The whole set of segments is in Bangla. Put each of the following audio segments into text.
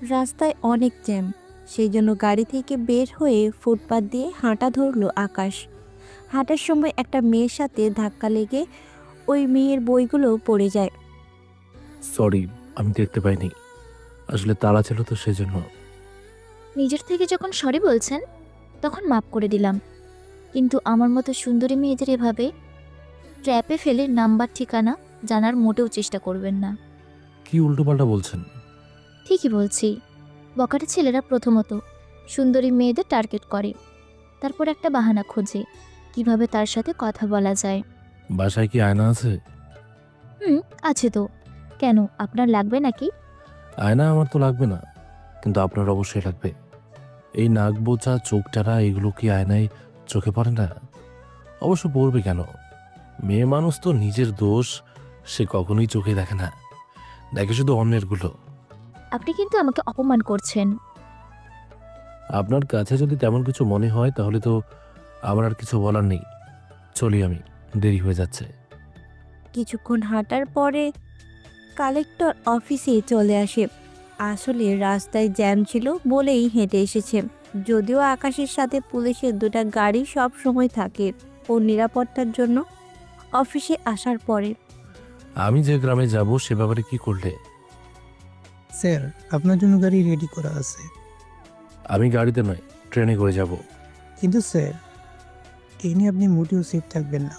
রাস্তায় অনেক জ্যাম, সেই জন্য গাড়ি থেকে বের হয়ে ফুটপাত দিয়ে হাঁটা ধরলো আকাশ। হাঁটার সময় একটা মেয়ের সাথে ধাক্কা লেগে ওই মেয়ের বইগুলো পড়ে যায়। সরি, আমি দেখতে পাইনি। আসলে তালা ছিল তো সেজন্য। নিজের থেকে যখন সরি বলছেন তখন মাপ করে দিলাম, কিন্তু আমার মতো সুন্দরী মেয়েদের এভাবে ট্র্যাপে ফেলে নাম্বার ঠিকানা জানার মোটেও চেষ্টা করবেন না। কি উল্টোপাল্টা বলছেন? ঠিকই বলছি। বখাটে ছেলেরা প্রথমত সুন্দরী মেয়েদের টার্গেট করে, তারপর একটা বাহানা খোঁজে কিভাবে তার সাথে কথা বলা যায়। বাসায় কি আয়না আছে? আছে তো। কেন, আপনার লাগবে নাকি? আয়না আমার তো লাগবে না, কিন্তু আপনার অবশ্যই লাগবে। এই নাক বোচা, চোখ টানা, এগুলো কি আয়নায় চোখে পড়ে না? অবশ্য পড়বে কেন? মেয়ে মানুষ তো নিজের দোষ সে কখনোই চোখে দেখে না, দেখে শুধু অন্যেরগুলো। আপনি কিন্তু আমাকে অপমান করছেন। আপনার কাছে যদি তেমন কিছু মনে হয় তাহলে তো আমার আর কিছু বলার নেই। চলি আমি, দেরি হয়ে যাচ্ছে। কিছুক্ষণ হাঁটার পরে কালেক্টর অফিসে চলে আসে। আসলে রাস্তায় জ্যাম ছিল বলেই হেঁটে এসেছে। যদিও আকাশের সাথে পুলিশের দুটা গাড়ি সব সময় থাকে ওর নিরাপত্তার জন্য। অফিসে আসার পরে আমি যে গ্রামে যাব সে ব্যাপারে কি করলে? স্যার, আপনার জন্য গাড়ি রেডি করা আছে। আমি গাড়িতে নয়, ট্রেনে করে যাব। কিন্তু স্যার, এই নিয়ে আপনি মোটেও সেফ থাকবেন না।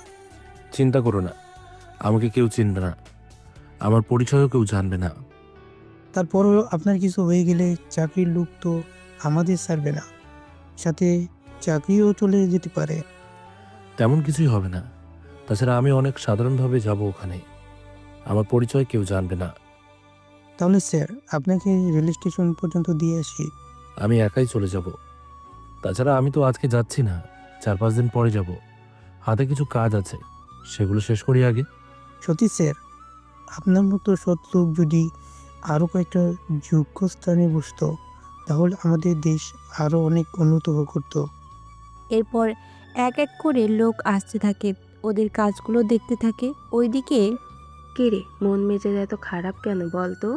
চিন্তা করো না, আমাকে কেউ চিনবে না, আমার পরিচয়ও কেউ জানবে না। তারপরও আপনার কিছু হয়ে গেলে চাকরির লোক তো আমাদের ছাড়বে না, সাথে চাকরিও চলে যেতে পারে। তেমন কিছুই হবে না। তাছাড়া আমি অনেক সাধারণভাবে যাব ওখানে, আমার পরিচয় কেউ জানবে না। তাহলে স্যার, আপনাকে রেল স্টেশন পর্যন্ত দিয়ে আসি। আমি একাই চলে যাব। তাছাড়া আমি তো আজকে যাচ্ছি না, 4-5 দিন পরে যাব। হাতে কিছু কাজ আছে, সেগুলো শেষ করি আগে। সত্যি স্যার, আপনার মতো সৎ লোক যদি আরও কয়েকটা যোগ্য স্থানে বসতো তাহলে আমাদের দেশ আরও অনেক উন্নত করতো। এরপর এক এক করে লোক আসতে থাকে, ওদের কাজগুলো দেখতে থাকে। ওইদিকে কে রে, মন মেজাজ এত খারাপ কেন বলতো?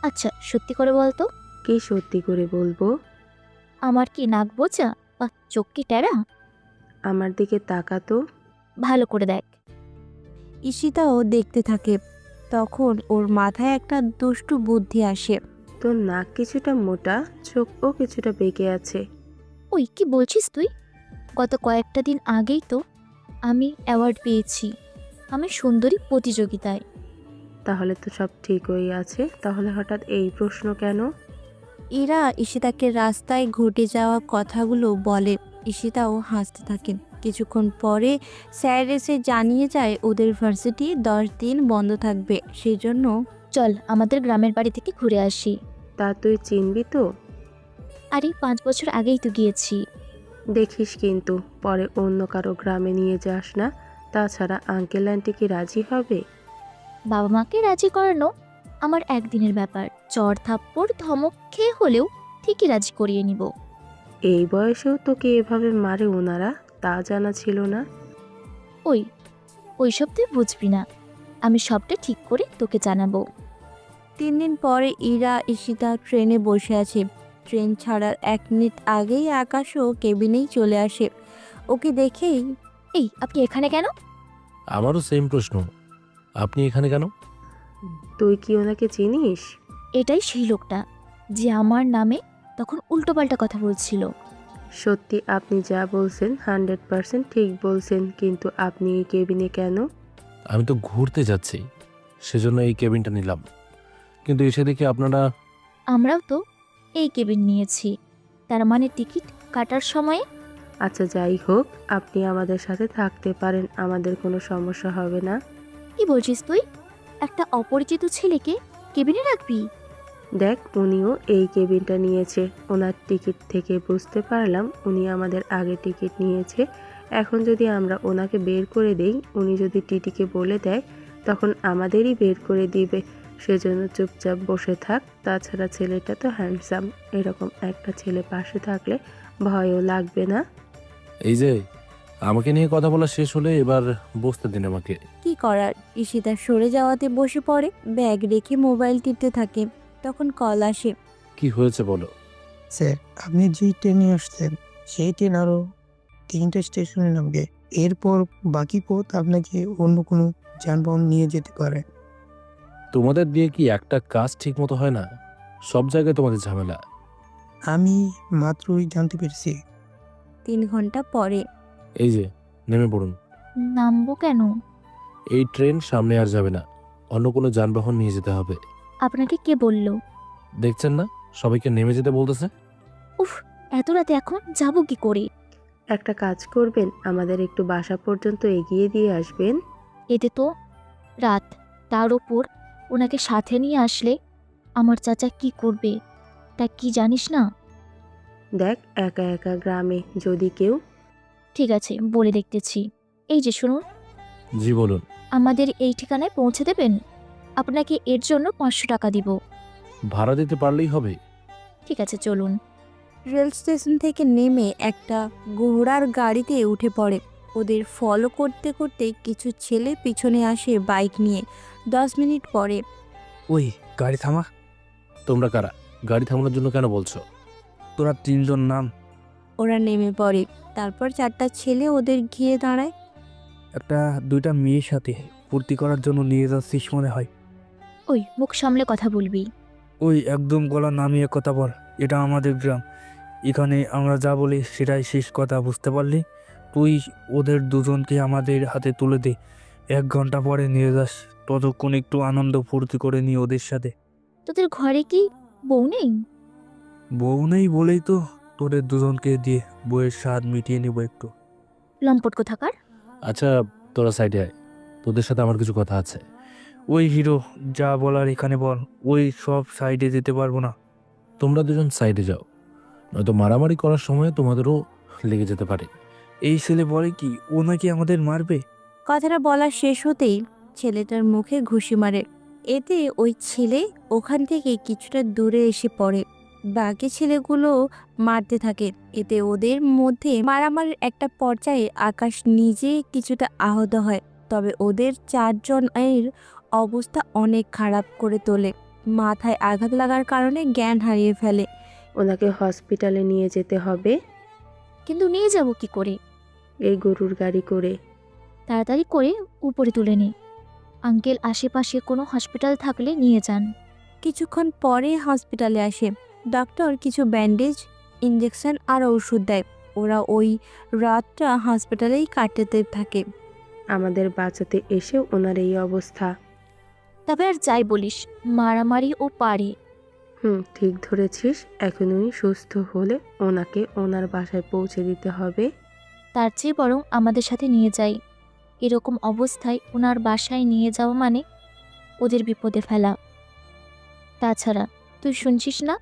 আচ্ছা, সত্যি করে বলতো, কি সত্যি করে বলবো? আমার কি নাক বোচা বা চোখ কি টেরা? আমার দিকে তাকাতো। ভালো করে দেখ। ঈশিতাও দেখতে থাকে। তখন ওর মাথায় একটা দুষ্টু বুদ্ধি আসে। তোর নাক কিছুটা মোটা, চোখও কিছুটা বেঁকে আছে। ওই কি বলছিস তুই? গত কয়েকটা দিন আগেই তো আমি অ্যাওয়ার্ড পেয়েছি, আমি সুন্দরী প্রতিযোগিতায়। তাহলে তো সব ঠিকই আছে, তাহলে হঠাৎ এই প্রশ্ন কেন? ইরা ঈশিতাকে রাস্তায় ঘটে যাওয়া কথাগুলো বলে। ঈশিতাও হাসতে থাকে। কিছুক্ষণ পরে স্যার এসে জানিয়ে যায় ওদের ভার্সিটি 10 দিন বন্ধ থাকবে, সেই জন্য চল আমাদের গ্রামের বাড়ি থেকে ঘুরে আসি। তা তুই চিনবি তো? আরে 5 বছর আগেই তো গিয়েছি। দেখিস কিন্তু পরে অন্য কারো গ্রামে নিয়ে যাস না। তাছাড়া আঙ্কেল আন্টি কি রাজি হবে? বাবা মাকে রাজি করানো আমার একদিনের ব্যাপার। চড় থাপ্পড় ধমক খেয়ে হলেও ঠিকই রাজি করিয়ে নিব। এই বয়সেও তোকে এভাবে মারে ওনারা, তা জানা ছিল না। ওই ওইসব তুই বুঝবি না, আমি সবটা ঠিক করে তোকে জানাবো। 3 দিন পরে ইরা ঈশিতা ট্রেনে বসে আছে। ট্রেন ছাড়ার 1 মিনিট আগেই আকাশও কেবিনেই চলে আসে। ওকে দেখেই এই, আপনি এখানে কেন? আমারও সেম প্রশ্ন, আপনি এখানে কেন? তুই কি ওনাকে চিনিস? এটাই সেই লোকটা যে আমার নামে তখন উল্টোপাল্টা কথা বলছিল। সত্যি আপনি যা বলছেন 100% ঠিক বলছেন, কিন্তু আপনি এই কেবিনে কেন? আমি তো ঘুরতে যাচ্ছি, সেজন্য এই কেবিনটা নিলাম, কিন্তু এসে দেখি আপনারা। আমরাও তো এই কেবিন নিয়েছি, তার মানে টিকিট কাটার সময়ে। আচ্ছা যাই হোক, আপনি আমাদের সাথে থাকতে পারেন, আমাদের কোনো সমস্যা হবে না। কি বলছিস তুই? একটা অপরিচিত ছেলেকে কেবিনে রাখবি? দেখ, উনিও এই কেবিনটা নিয়েছে, ওনার টিকিট থেকে বুঝতে পারলাম উনি আমাদের আগে টিকিট নিয়েছে। এখন যদি আমরা ওনাকে বের করে দেই, উনি যদি টিটিকে বলে দেয়, তখন আমাদেরই বের করে দিবে। সেজন্য চুপচাপ বসে থাক। তাছাড়া ছেলেটা তো হ্যান্ডসাম, এরকম একটা ছেলে পাশে থাকলে ভয়ও লাগবে না। এই যে, আমাকে নিয়ে কথা বলা শেষ হলে এবার বসতে দিন আমাকে। কি করার, ঈশিতা সরে যাওয়াতে বসে পড়ে। ব্যাগ রেখে মোবাইল টিপতে থাকে। তখন কল আসে। কি হয়েছে বলো। স্যার, আপনি যে ট্রেনে আসছেন সেই ট্রেন আরও 3টা স্টেশনে নামবে। এরপর বাকি পথ আপনাকে অন্য কোনো যানবাহন নিয়ে যেতে পারে। তোমাদের দিয়ে কি একটা কাজ ঠিক মতো হয় না? সব জায়গায় তোমাদের ঝামেলা। আমি মাত্রই জানতে পেরেছি। 3 ঘন্টা পরে। এই যে, নেমে পড়ুন। নামবো কেন? এই ট্রেন সামনে আর যাবে না, অন্য কোনো যানবাহন নিয়ে যেতে হবে। আপনাকে কে বলল? দেখছেন না সবাইকে নেমে যেতে বলতেছে। উফ, এত রাতে এখন যাব কি করে? একটা কাজ করবেন, আমাদের একটু বাসা পর্যন্ত এগিয়ে দিয়ে আসবেন। এতে তো রাত, তার ওপর ওনাকে সাথে নিয়ে আসলে আমার চাচা কি করবে তা কি জানিস না? দেখ, একা একা গ্রামে যদি কেউ। ঠিক আছে, বলে দেখতেছি। এই যে শুনুন, জি বলুন। আমাদের এই ঠিকানায় পৌঁছে দেবেন? আপনাকে এর জন্য 500 টাকা দিব। ভাড়া দিতে পারলেই হবে। ঠিক আছে, চলুন। রেল স্টেশন থেকে নেমে একটা ঘোড়ার গাড়িতে উঠে পড়ে। ওদের ফলো করতে করতে কিছু ছেলে পিছনে আসে বাইক নিয়ে। 10 মিনিট পরে। ওই গাড়ি থামা। তোমরা কারা? গাড়ি থামানোর জন্য কেন বলছো? তোরা 3জন নাম। ওরা নেমে পড়ে। তারপর 4টা ছেলে ওদের ঘিরে দাঁড়ায়। একটা 2টা মেয়ের সাথে ফুর্তি করার জন্য নিয়ে যাচ্ছিস মনে হয়। ওই, মুখ সামলে কথা বলবি। ওই একদম গলা নামিয়ে কথা বল। এটা আমাদের গ্রাম, এখানে আমরা যা বলি সেটাই শেষ কথা, বুঝতে পারলি? তুই ওদের দুজনকে আমাদের হাতে তুলে দে। 1 ঘন্টা পরে নিয়ে যাস, ততক্ষণ একটু আনন্দ ফুর্তি করে নি ওদের সাথে। তোদের ঘরে কি বউ নেই? বউ নেই বলেই তো তোদের দুজনকে দিয়ে বউয়ের স্বাদ মিটিয়ে নিব একটু। লম্পট কোথাকার। আচ্ছা, তোরা সাইডে আয়, তোদের সাথে আমার কিছু কথা আছে। ওই হিরো, যা বলার এখানে বল। ওই সব সাইডে যেতে পারবো না। তোমরা দুজন সাইডে যাও, নয়তো মারামারি করার সময় তোমাদেরও লেগে যেতে পারে। এই ছেলে বলে কি ও নাকি আমাদের মারবে? কথাটা বলা শেষ হতেই ছেলেটার মুখে ঘুষি মারে। এতে ওই ছেলে ওখান থেকে কিছুটা দূরে এসে পড়ে। বাকি ছেলেগুলো মারতে থাকে। এতে ওদের মধ্যে মারামারির একটা পর্যায়ে আকাশ নিজে কিছুটা আহত হয়। তবে ওদের 4 জনের অবস্থা অনেক খারাপ করে তোলে। মাথায় আঘাত লাগার কারণে জ্ঞান হারিয়ে ফেলে। ওনাকে হসপিটালে নিয়ে যেতে হবে। কিন্তু নিয়ে যাব কি করে? এই গরুর গাড়ি করে। তাড়াতাড়ি করে উপরে তুলে নে। আঙ্কেল, আশেপাশে কোনো হসপিটাল থাকলে নিয়ে যান। কিছুক্ষণ পরে হসপিটালে আসে। ডক্টর কিছু ব্যান্ডেজ, ইঞ্জেকশন আর ওষুধ দেয়। ওরা ওই রাতটা হসপিটালেই কাটাতে থাকে। আমাদের বাঁচাতে এসেও ওনার এই অবস্থা। তবে আর যাই বলিস, মারামারি ও পারে। ঠিক ধরেছিস। এখন উনি সুস্থ হলে ওনাকে ওনার বাসায় পৌঁছে দিতে হবে। তার চেয়ে বরং আমাদের সাথে নিয়ে যাই। এরকম অবস্থায় ওনার বাসায় নিয়ে যাওয়া মানে ওদের বিপদে ফেলা। তাছাড়া তুই শুনছিস না,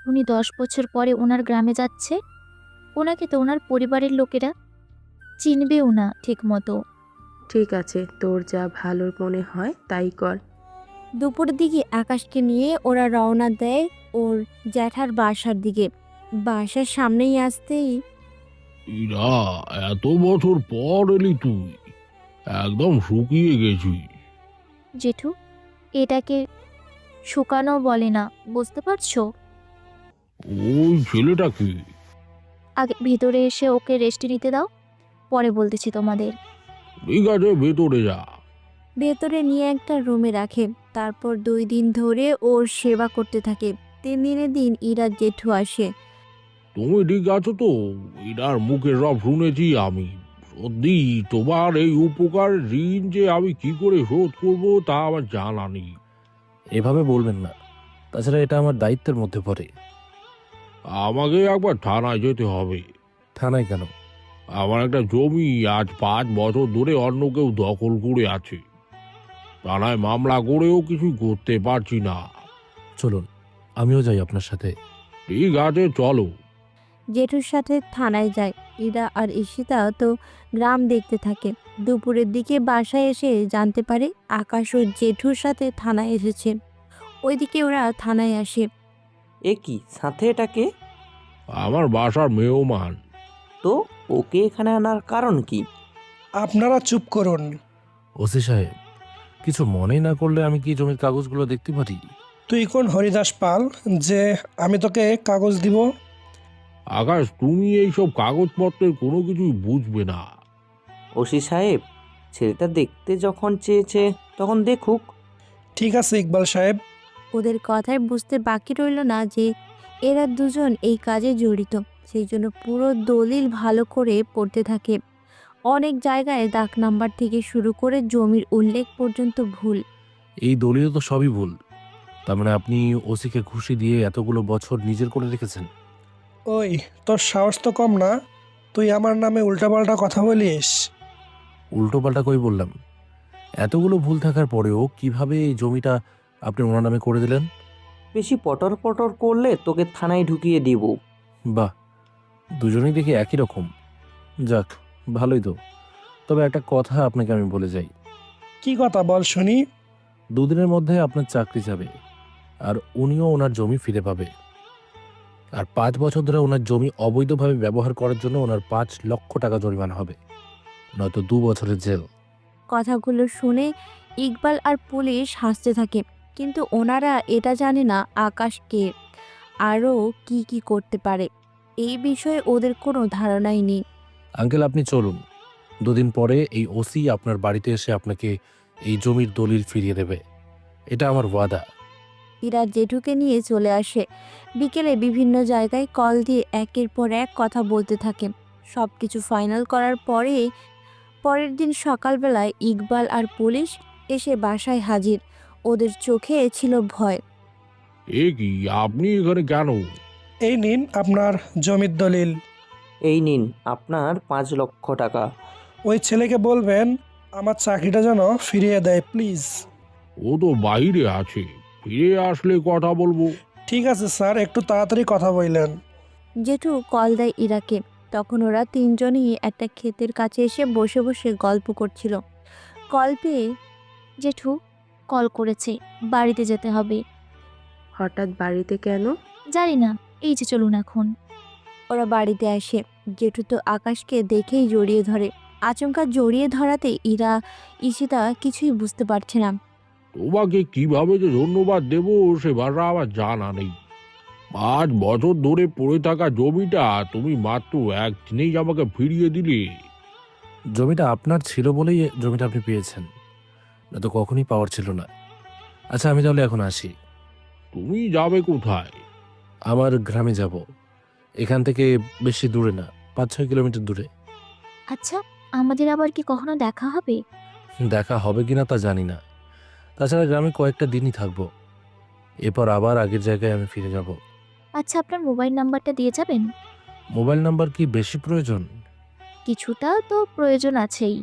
উনি 10 বছর পরে ওনার গ্রামে যাচ্ছে। ওনাকে তো ওনার পরিবারের লোকেরা চিনবেও না ঠিক মতো। ঠিক আছে, তোর যা ভালো মনে হয় তাই কর। দুপুরের দিকে আকাশকে নিয়ে ওরা রওনা দেয় ওর জ্যাঠার বাসার দিকে। বাসার সামনেই আসতেই ইরা, এত বছর পর এলি তুই, একদম শুকিয়ে গেছিস। জেঠু, এটাকে শুকানো বলে না, বুঝতে পারছো? ওই ছেলেটা কি? আগে ভিতরে এসে ওকে রেস্ট নিতে দাও, পরে বলতেছি তোমাদের। ঠিক আছে, ভেতরে যা। ভেতরে নিয়ে একটা রুমে রাখে। তারপর 2 দিন ধরে ওর সেবা করতে থাকে। 3 দিনের দিন ইরা জেঠু আসে। তুমি ঠিক আছো তো? ইরার মুখে সব শুনেছি আমি। সত্যি তোমার এই উপকার ঋণ যে আমি কি করে শোধ করবো তা আমার জানা নেই। এভাবে বলবেন না, তাছাড়া এটা আমার দায়িত্বের মধ্যে পড়ে। আমাকে একবার থানায় যেতে হবে। থানায় কেন? আমার একটা জমি আজ 5 বছর ধরে অন্য কেউ দখল করে আছে। থানায় মামলা করেও কিছু করতে পারছি না। চলুন, আমিও যাই আপনার সাথে। ঠিক আছে, চলো। জেঠুর সাথে থানায় যায়। ইরা আর ঈশিতা তো গ্রাম দেখতে থাকে। দুপুরের দিকে বাসায় এসে জানতে পারে আকাশ ও জেঠুর সাথে থানায় এসেছে। ওইদিকে ওরা থানায় আসে। এ কি, সাথে এটাকে? আমার বাসার মেহমান। তো ওকে এখানে আনার কারণ কি? আপনারা চুপ করুন। ওসি সাহেব, কিছু মনে না করলে আমি কি জমির কাগজগুলো দেখতে পারি? তুই কোন হরিদাস পাল যে আমি তোকে কাগজ দিব? আকাশ, তুমি এইসব কাগজপত্রের কোনো কিছুই বুঝবে না। ওসি সাহেব, ছেলেটা দেখতে যখন চেয়েছে তখন দেখুক। ঠিক আছে ইকবাল সাহেব। ওদের কথায় বুঝতে বাকি রইল না যে এরা দুজন এই কাজে জড়িত। সেই জন্য পুরো দলিল ভালো করে পড়তে থাকে। অনেক জায়গায় দাগ নাম্বার থেকে শুরু করে জমির উল্লেখ পর্যন্ত ভুল। এই দলিল তো সবই ভুল। তার মানে আপনি ওসিকে ঘুষি দিয়ে এতগুলো বছর নিজের করে রেখেছেন? ওই, তোর সাহস তো কম না, তুই আমার নামে উল্টাপাল্টা কথা বলিস। উল্টো পাল্টা কই বললাম? এতগুলো ভুল থাকার পরেও কিভাবে এই জমিটা আপনি ওনার নামে করে দিলেন? বেশি পটর পটর করলে তোকে থানায় ঢুকিয়ে দিব। বাহ, দুজনেই দেখি একই রকম। যাক, ভালোই তো। তবে একটা কথা আপনাকে আমি বলে যাই, কি কথা বল শুনি। দুদিনের মধ্যে আপনার চাকরি যাবে, আর উনিও ওনার জমি ফিরে পাবে। আর 5 বছর ধরে ওনার জমি অবৈধভাবে ব্যবহার করার জন্য ওনার 5 লক্ষ টাকা জরিমানা হবে, নয়তো 2 বছরের জেল। কথাগুলো শুনে ইকবাল আর পুলিশ হাসতে থাকে, কিন্তু ওনারা এটা জানে না আকাশ কে, আরও কি কি করতে পারে। এই বিষয়ে ওদের কোনো ধারণাই নেই। আঙ্কেল, আপনি চলুন। 2 দিন পরে এই ওসি আপনার বাড়িতে এসে আপনাকে এই জমির দলিল ফিরিয়ে দেবে। এটা আমার ওয়াদা। ইরা জেঠুকে নিয়ে চলে আসে। বিকেলে বিভিন্ন জায়গায় কল দিয়ে একের পর এক কথা বলতে থাকে। সব কিছু ফাইনাল করার পরে পরের দিন সকালবেলায় ইকবাল আর পুলিশ এসে বাসায় হাজির। ওদের চোখে ছিল ভয়। এ কি, আপনি এখানে কেন? এই নিন আপনার জমির দলিল। এই নিন আপনার 5 লক্ষ টাকা। ওই ছেলেকে বলবেন আমার চাকরিটা যেন ফিরিয়ে দেয় প্লিজ। ও তো বাইরে আছে, ফিরে আসলে কথা বলবো। ঠিক আছে স্যার, একটু তাড়াতাড়ি কথা বললেন। জেঠু কল দেয় ইরাকে। তখন ওরা তিনজনই একটা ক্ষেতের কাছে এসে বসে বসে গল্প করছিল। কল পেয়ে জেঠু কল করেছে, বাড়িতে যেতে হবে। হঠাৎ বাড়িতে কেন? জানি না, এই যে চলুন এখন। ওরা বাড়িতে আসে। জেঠু তো আকাশকে দেখেই জড়িয়ে ধরে। আচমকা জড়িয়ে ধরাতে ঈশিতা কিছুই বুঝতে পারছে না। তোমাকে কিভাবে যে ধন্যবাদ দেব সে ভাষা আমার জানা নেই। 5 বছর ধরে পড়ে থাকা জমিটা তুমি মাত্র একদিনেই আমাকে ফিরিয়ে দিলে। জমিটা আপনার ছিল বলেই জমিটা আপনি পেয়েছেন, না তো কখনই পাওয়ার ছিল না। আচ্ছা, আমি তাহলে এখন আসি। তুমি যাবে কোথায়? আমার গ্রামে যাব। এখান থেকে বেশি দূরে না, 5-6 কিলোমিটার দূরে। আচ্ছা, আমাদের আবার কি কখনো দেখা হবে? দেখা হবে কিনা তা জানি না। তাছাড়া গ্রামে কয়েকটা দিনই থাকবো, এরপর আবার আগের জায়গায় আমি ফিরে যাব। আচ্ছা, আপনার মোবাইল নাম্বারটা দিয়ে যাবেন? মোবাইল নাম্বার কি বেশি প্রয়োজন? কিছুটা তো প্রয়োজন আছেই।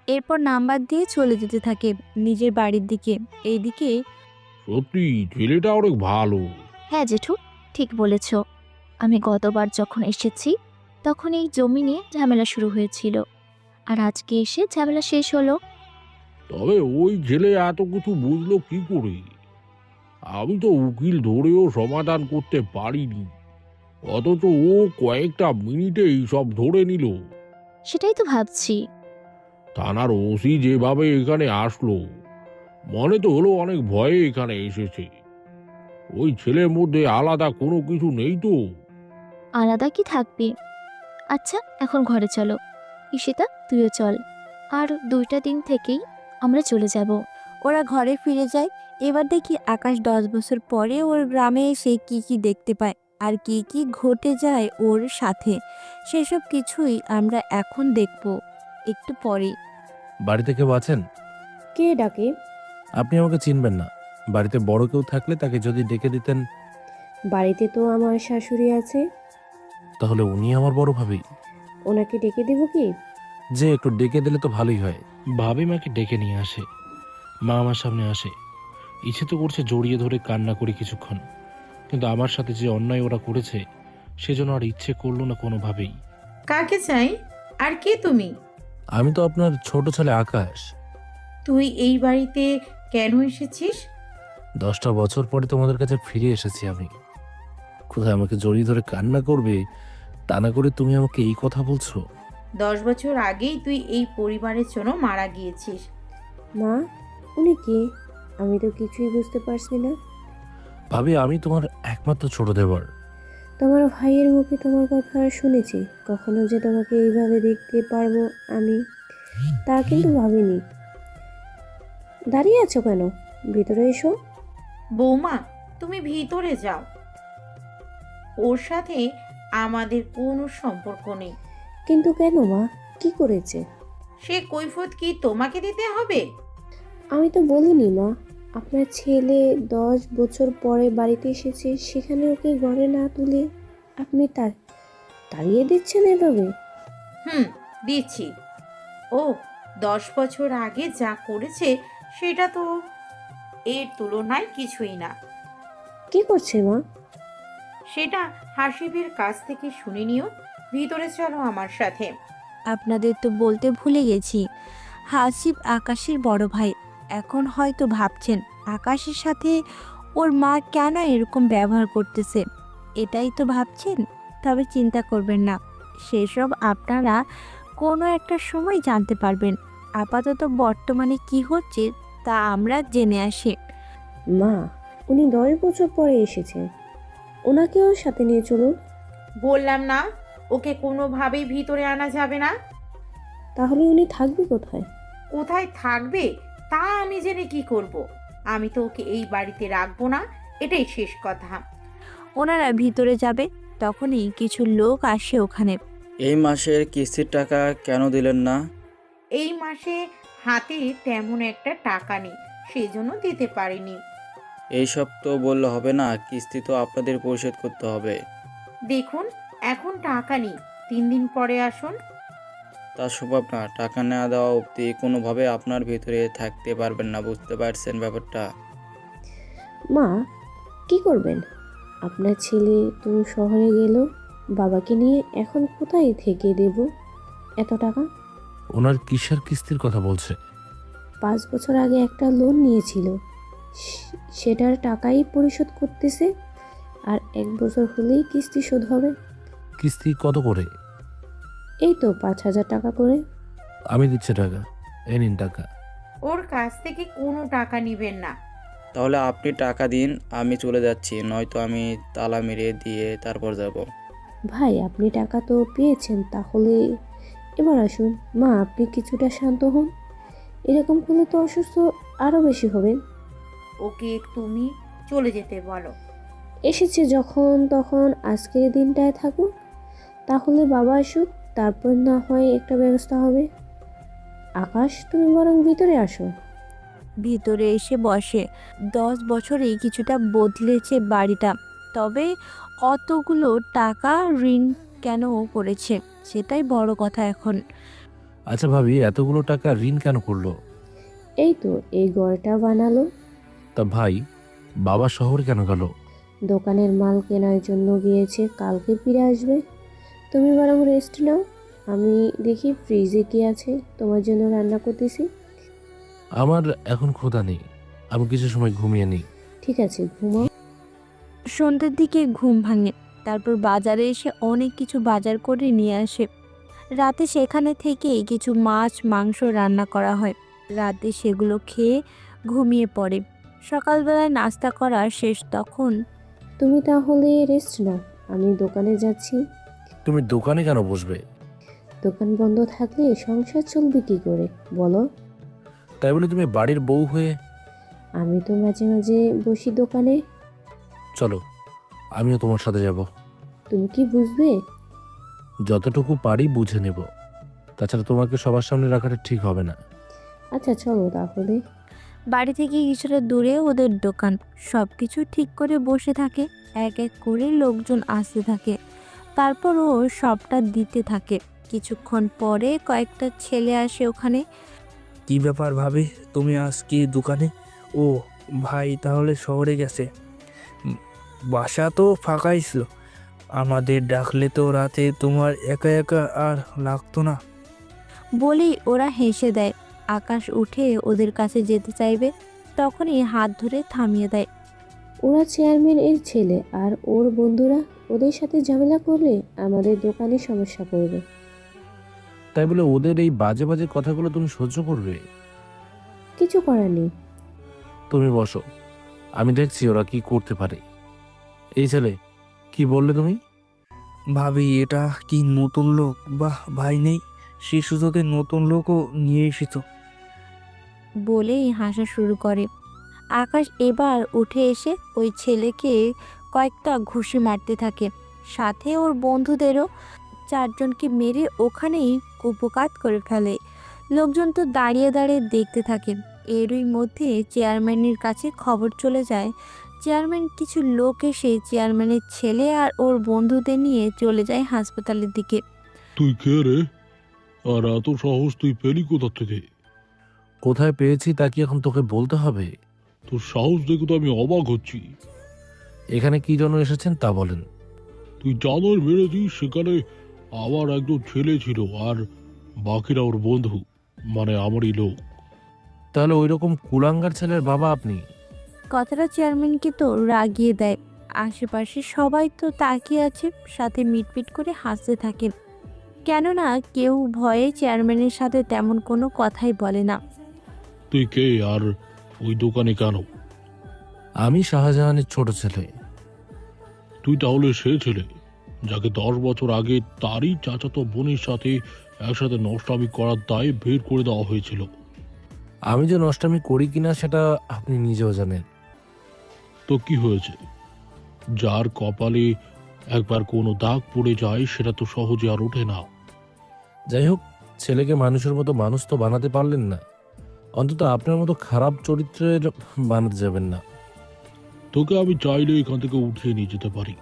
এরপর নাম্বার দিয়ে চলে যেতে থাকে নিজের বাড়ির দিকে। এইদিকে সত্যি ছেলেটা অনেক ভালো। হ্যাঁ জেঠু, ঠিক বলেছ। আমি গতবার যখন এসেছি তখন এই জমি নিয়ে ঝামেলা শুরু হয়েছিল, আর আজকে এসে ঝামেলা শেষ হলো। তবে ওই ছেলে এত কিছু বুঝলো কি করে? আমি তো উকিল ধরেও সমাধান করতে পারিনি, অথচ ও কয়েকটা মিনিটেই সব ধরে নিল। সেটাই তো ভাবছি। থানার ওসি যেভাবে এখানে আসলো, মনে তো হলো অনেক ভয়ে এখানে এসেছে। ওই ছেলের মধ্যে আলাদা কোনো কিছু নেই তো? আলাদা কি থাকবে? আচ্ছা, এখন ঘরে চলো। ঈশিতা, তুইও চল। আর 2টা দিন থেকেই আমরা চলে যাব। ওরা ঘরে ফিরে যায়। এবার দেখি আকাশ 10 বছর পরে ওর গ্রামে এসে কি কি দেখতে পায় আর কি কি ঘটে যায় ওর সাথে, সেসব কিছুই আমরা এখন দেখব একটু পরে। বাড়িতে কেউ আছেন? কে ডাকে? আপনি আমাকে চিনবেন না। বাড়িতে বড় কেউ থাকলে তাকে যদি ডেকে দিতেন। বাড়িতে তো আমার শাশুড়ি আছে। তাহলে উনি আমার বড় ভাবি। ওনাকে ডেকে দেব কি? যে একটু ডেকে দিলে তো ভালোই হয়। ভাবি মাকে ডেকে নিয়ে আসে, মা আমার সামনে আসে। ইচ্ছে তো করছে জড়িয়ে ধরে কান্না করি কিছুক্ষণ, কিন্তু আমার সাথে যে অন্যায় ওরা করেছে সেজন্য আর ইচ্ছে করলো না কোনোভাবেই। কাকে চাই? আর কে তুমি? আমি তো আপনার ছোট ছেলে আকাশ। তুই এই বাড়িতে কেন এসেছিস? 10টা বছর পরে তোমাদের কাছে ফিরে এসেছি আমি। কোথায় আমাকে জড়িয়ে ধরে কান্না করবে, তা না করে তুমি আমাকে এই কথা বলছো? 10 বছর আগেই তুই এই পরিবারের জন্য মারা গিয়েছিস। মা, উনি কে? আমি তো কিছুই বুঝতে পারছি না। ভাবি আমি তোমার একমাত্র ছোট দেবর। তোমার ভাইয়ের মুখে তোমার কথা শুনেছি, কখনো যে তোমাকে এইভাবে দেখতে পারবো আমি তা কিন্তু ভাবিনি। দাঁড়িয়ে আছো কেন? ভিতরে এসো। বৌমা, তুমি ভিতরে যাও। ওর সাথে আমাদের কোনো সম্পর্ক নেই। কিন্তু কেন মা, কি করেছে? সে কৈফিয়ত কি তোমাকে দিতে হবে? আমি তো বলিনি মা, আপনার ছেলে 10 বছর পরে বাড়িতে এসেছে, সেখানে ওকে ঘরে না তুলে আপনি তাড়িয়ে দিচ্ছেন এভাবে? দিচ্ছি। ও 10 বছর আগে যা করেছে সেটা তো এর তুলনায় কিছুই না। কি করছে মা? সেটা হাসিবের কাছ থেকে শুনে নিও। ভিতরে চলো আমার সাথে। আপনাদের তো বলতে ভুলে গেছি, হাসিব আকাশের বড় ভাই। এখন হয়তো ভাবছেন আকাশের সাথে ওর মা কেন এরকম ব্যবহার করতেছে, এটাই তো ভাবছেন। তবে চিন্তা করবেন না, সেসব আপনারা কোনো একটা সময় জানতে পারবেন। আপাতত বর্তমানে কি হচ্ছে তা আমরা জেনে আসি। মা, উনি 10 বছর পরে এসেছেন, ওনাকেও সাথে নিয়ে চলুন। বললাম না, ওকে কোনোভাবেই ভিতরে আনা যাবে না। তাহলে উনি থাকবে কোথায়? কোথায় থাকবে তা আমি জেনে কি করব? আমি তো ওকে এই বাড়িতে রাখবো না, এটাই শেষ কথা। ওনারা ভিতরে যাবে, তখনই কিছু লোক আসে ওখানে। এই মাসের কিস্তির টাকা কেন দিলেন না? এই মাসে হাতে তেমন একটা টাকা নেই, সেজন্য দিতে পারিনি। এইসব তো বললে হবে না, কিস্তি তো আপনাদের পরিশোধ করতে হবে। দেখুন, এখন টাকা নেই, 3 দিন পরে আসুন। তা সম্ভব না, টাকা না দেওয়া অবধি কোনোভাবে আপনার ভিতরে থাকতে পারবেন না, বুঝতে পারছেন ব্যাপারটা? মা, কি করবেন? আপনার ছেলে তো শহরে গেল বাবাকে নিয়ে, এখন কোথায় থেকে দেব এত টাকা? ওনার কিসের কিস্তির কথা বলছে? 5 বছর আগে একটা লোন নিয়েছিল, সেটার টাকাই পরিশোধ করতেছে। আর 1 বছর হলেই কিস্তি শোধ হবে। কিস্তি কত করে? এই তো 5,000 টাকা করে। আমি দিচ্ছি টাকা, এই নিন টাকা। ওর কাছ থেকে কোনো টাকা নিবেন না। তাহলে আপনি টাকা দিন, আমি চলে যাচ্ছি, নয়তো আমি তালা মেরে দিয়ে তারপর যাব। ভাই, আপনি টাকা তো পেয়েছেন, তাহলে এবার আসুন। মা, আপনি কিছুটা শান্ত হন, এরকম করলে তো অসুস্থ আরও বেশি হবেন। ওকে তুমি চলে যেতে বলো। এসেছে যখন তখন আজকের দিনটায় থাকুক, তাহলে বাবা আসুক, তারপর না হয় একটা ব্যবস্থা হবে। আকাশ, তুমি বরং ভিতরে আসো। ভিতরে এসে বসে। 10 বছরেই কিছুটা বদলেছে বাড়িটা, তবে অতগুলো টাকা ঋণ কেন করেছে সেটাই বড় কথা এখন। আচ্ছা ভাবি, এতগুলো টাকা ঋণ কেন করলো? এই তো এই ঘরটা বানালো। তা ভাই, বাবা শহরে কেন গেল? দোকানের মাল কেনার জন্য গিয়েছে, কালকে ফিরে আসবে। তুমি বরং রেস্ট নাও, আমি দেখি ফ্রিজে কি আছে, তোমার জন্য রান্না করতেছি। আমার এখন ক্ষুধা নেই, আমি কিছু সময় ঘুমিয়ে নিই। ঠিক আছে, ঘুমাও। সন্ধ্যের দিকে ঘুম ভাঙে, তারপর বাজারে এসে অনেক কিছু বাজার করে নিয়ে আসে। রাতে সেখানে থেকেই কিছু মাছ মাংস রান্না করা হয়। রাতে সেগুলো খেয়ে ঘুমিয়ে পড়ে। সকালবেলায় নাস্তা করা শেষ, তখন তুমি তাহলে রেস্ট নাও, আমি দোকানে যাচ্ছি। তুমি দোকানে কেন বসবে? দোকান বন্ধ থাকলে সংসার চলবে কি করে বলো? তাই বলে তুমি বাড়ির বউ হয়ে? আমি তো মাঝে মাঝে বসি দোকানে। চলো, আমিও তোমার সাথে যাব। তুমি কি বুঝবে? যতটুকু পারি বুঝে নেব, তাছাড়া তোমাকে সবার সামনে রাখাটা ঠিক হবে না। আচ্ছা চলো তাহলে। বাড়ি থেকে কিছুটা দূরে ওদের দোকান। সব কিছু ঠিক করে বসে থাকে, এক এক করে লোকজন আসতে থাকে, তারপর ও সবটা দিতে থাকে। কিছুক্ষণ পরে কয়েকটা ছেলে আসে ওখানে। কি ব্যাপার ভাবি, তুমি আজ কি দোকানে? ও ভাই তাহলে শহরে গেছে। বাসা তো ফাঁকাই ছিল, আমাদের ডাকলে তো রাতে তোমার একা একা আর লাগতো না। বলেই ওরা হেসে দেয়। আকাশ উঠে ওদের কাছে যেতে চাইবে, তখনই হাত ধরে থামিয়ে দেয়। ওরা চেয়ারম্যান এর ছেলে, আর ওর বন্ধুরা ওদের সাথে ঝামেলা করলে আমাদের দোকানে সমস্যা করবে। তাই বলে ওদের এই বাজে বাজে কথাগুলো তুমি সহ্য করবে? কিছু করার নেই। তুমি বসো, আমি দেখছি ওরা কি করতে পারে। এই ছেলে, কি বললে তুমি? ভাবি এটা কি নতুন লোক? বাহ ভাই নেই, সেই সুযোগে নতুন লোকও নিয়ে এসেছো। বলেই হাসা শুরু করে। আকাশ এবার উঠে এসে ওই ছেলেকে কয়েকটা ঘুষি মারতে থাকে, সাথে ওর বন্ধুদেরও। চারজনকে মেরে ওখানেই কুপকাত করে ফেলে। লোকজন তো দাঁড়িয়ে দাঁড়িয়ে দেখতে থাকে। এরই মধ্যে চেয়ারম্যানের কাছে খবর চলে যায়। চেয়ারম্যান কিছু লোক এসে চেয়ারম্যানের ছেলে আর ওর বন্ধুদের নিয়ে চলে যায় হাসপাতালের দিকে। তুই কে রে? আর এত সাহস তুই পেলি কোথা থেকে? কোথায় পেয়েছি তা কি এখন তোকে বলতে হবে? তোর সাহস দেখে তো আমি অবাক হচ্ছি। এখানে কি জন্য এসেছেন তা বলেন। তুই জানোয়ার মেরেছিস, সেখানে আমার একজন ছেলে ছিল আর বাকিরা ওর বন্ধু, মানে আমারই লোক। তাহলে ওই রকম কুলাঙ্গার ছেলের বাবা আপনি? কথাটা চেয়ারম্যানকে তো রাগিয়ে দেয়। আশেপাশে সবাই তো তাকিয়ে আছে, সাথে মিটমিট করে হাসতে থাকে। কেননা কেউ ভয়ে চেয়ারম্যানের সাথে তেমন কোনো কথাই বলে না। তুই কে আর ওই দোকানে কেন? আমি শাহজাহানের ছোট ছেলে। তুই তাহলে সে ছেলে যাকে 10 বছর আগে তারই চাচাতো বোনের সাথে একসাথে নষ্টামি করার দায়ে বের করে দেওয়া হয়েছিল। আমি যে নষ্টামি করি কিনা সেটা আপনি নিজেও জানেন। তো কি হয়েছে? যার কপালে একবার কোনো দাগ পড়ে যায় সেটা তো সহজে আর ওঠে না। যাই হোক, ছেলেকে মানুষের মতো মানুষ তো বানাতে পারলেন না, অন্তত আপনার মতো খারাপ চরিত্রের বানাতে যাবেন না। তোকে আমি চাইলে এখান থেকে উঠিয়ে নিয়ে যেতে পারি,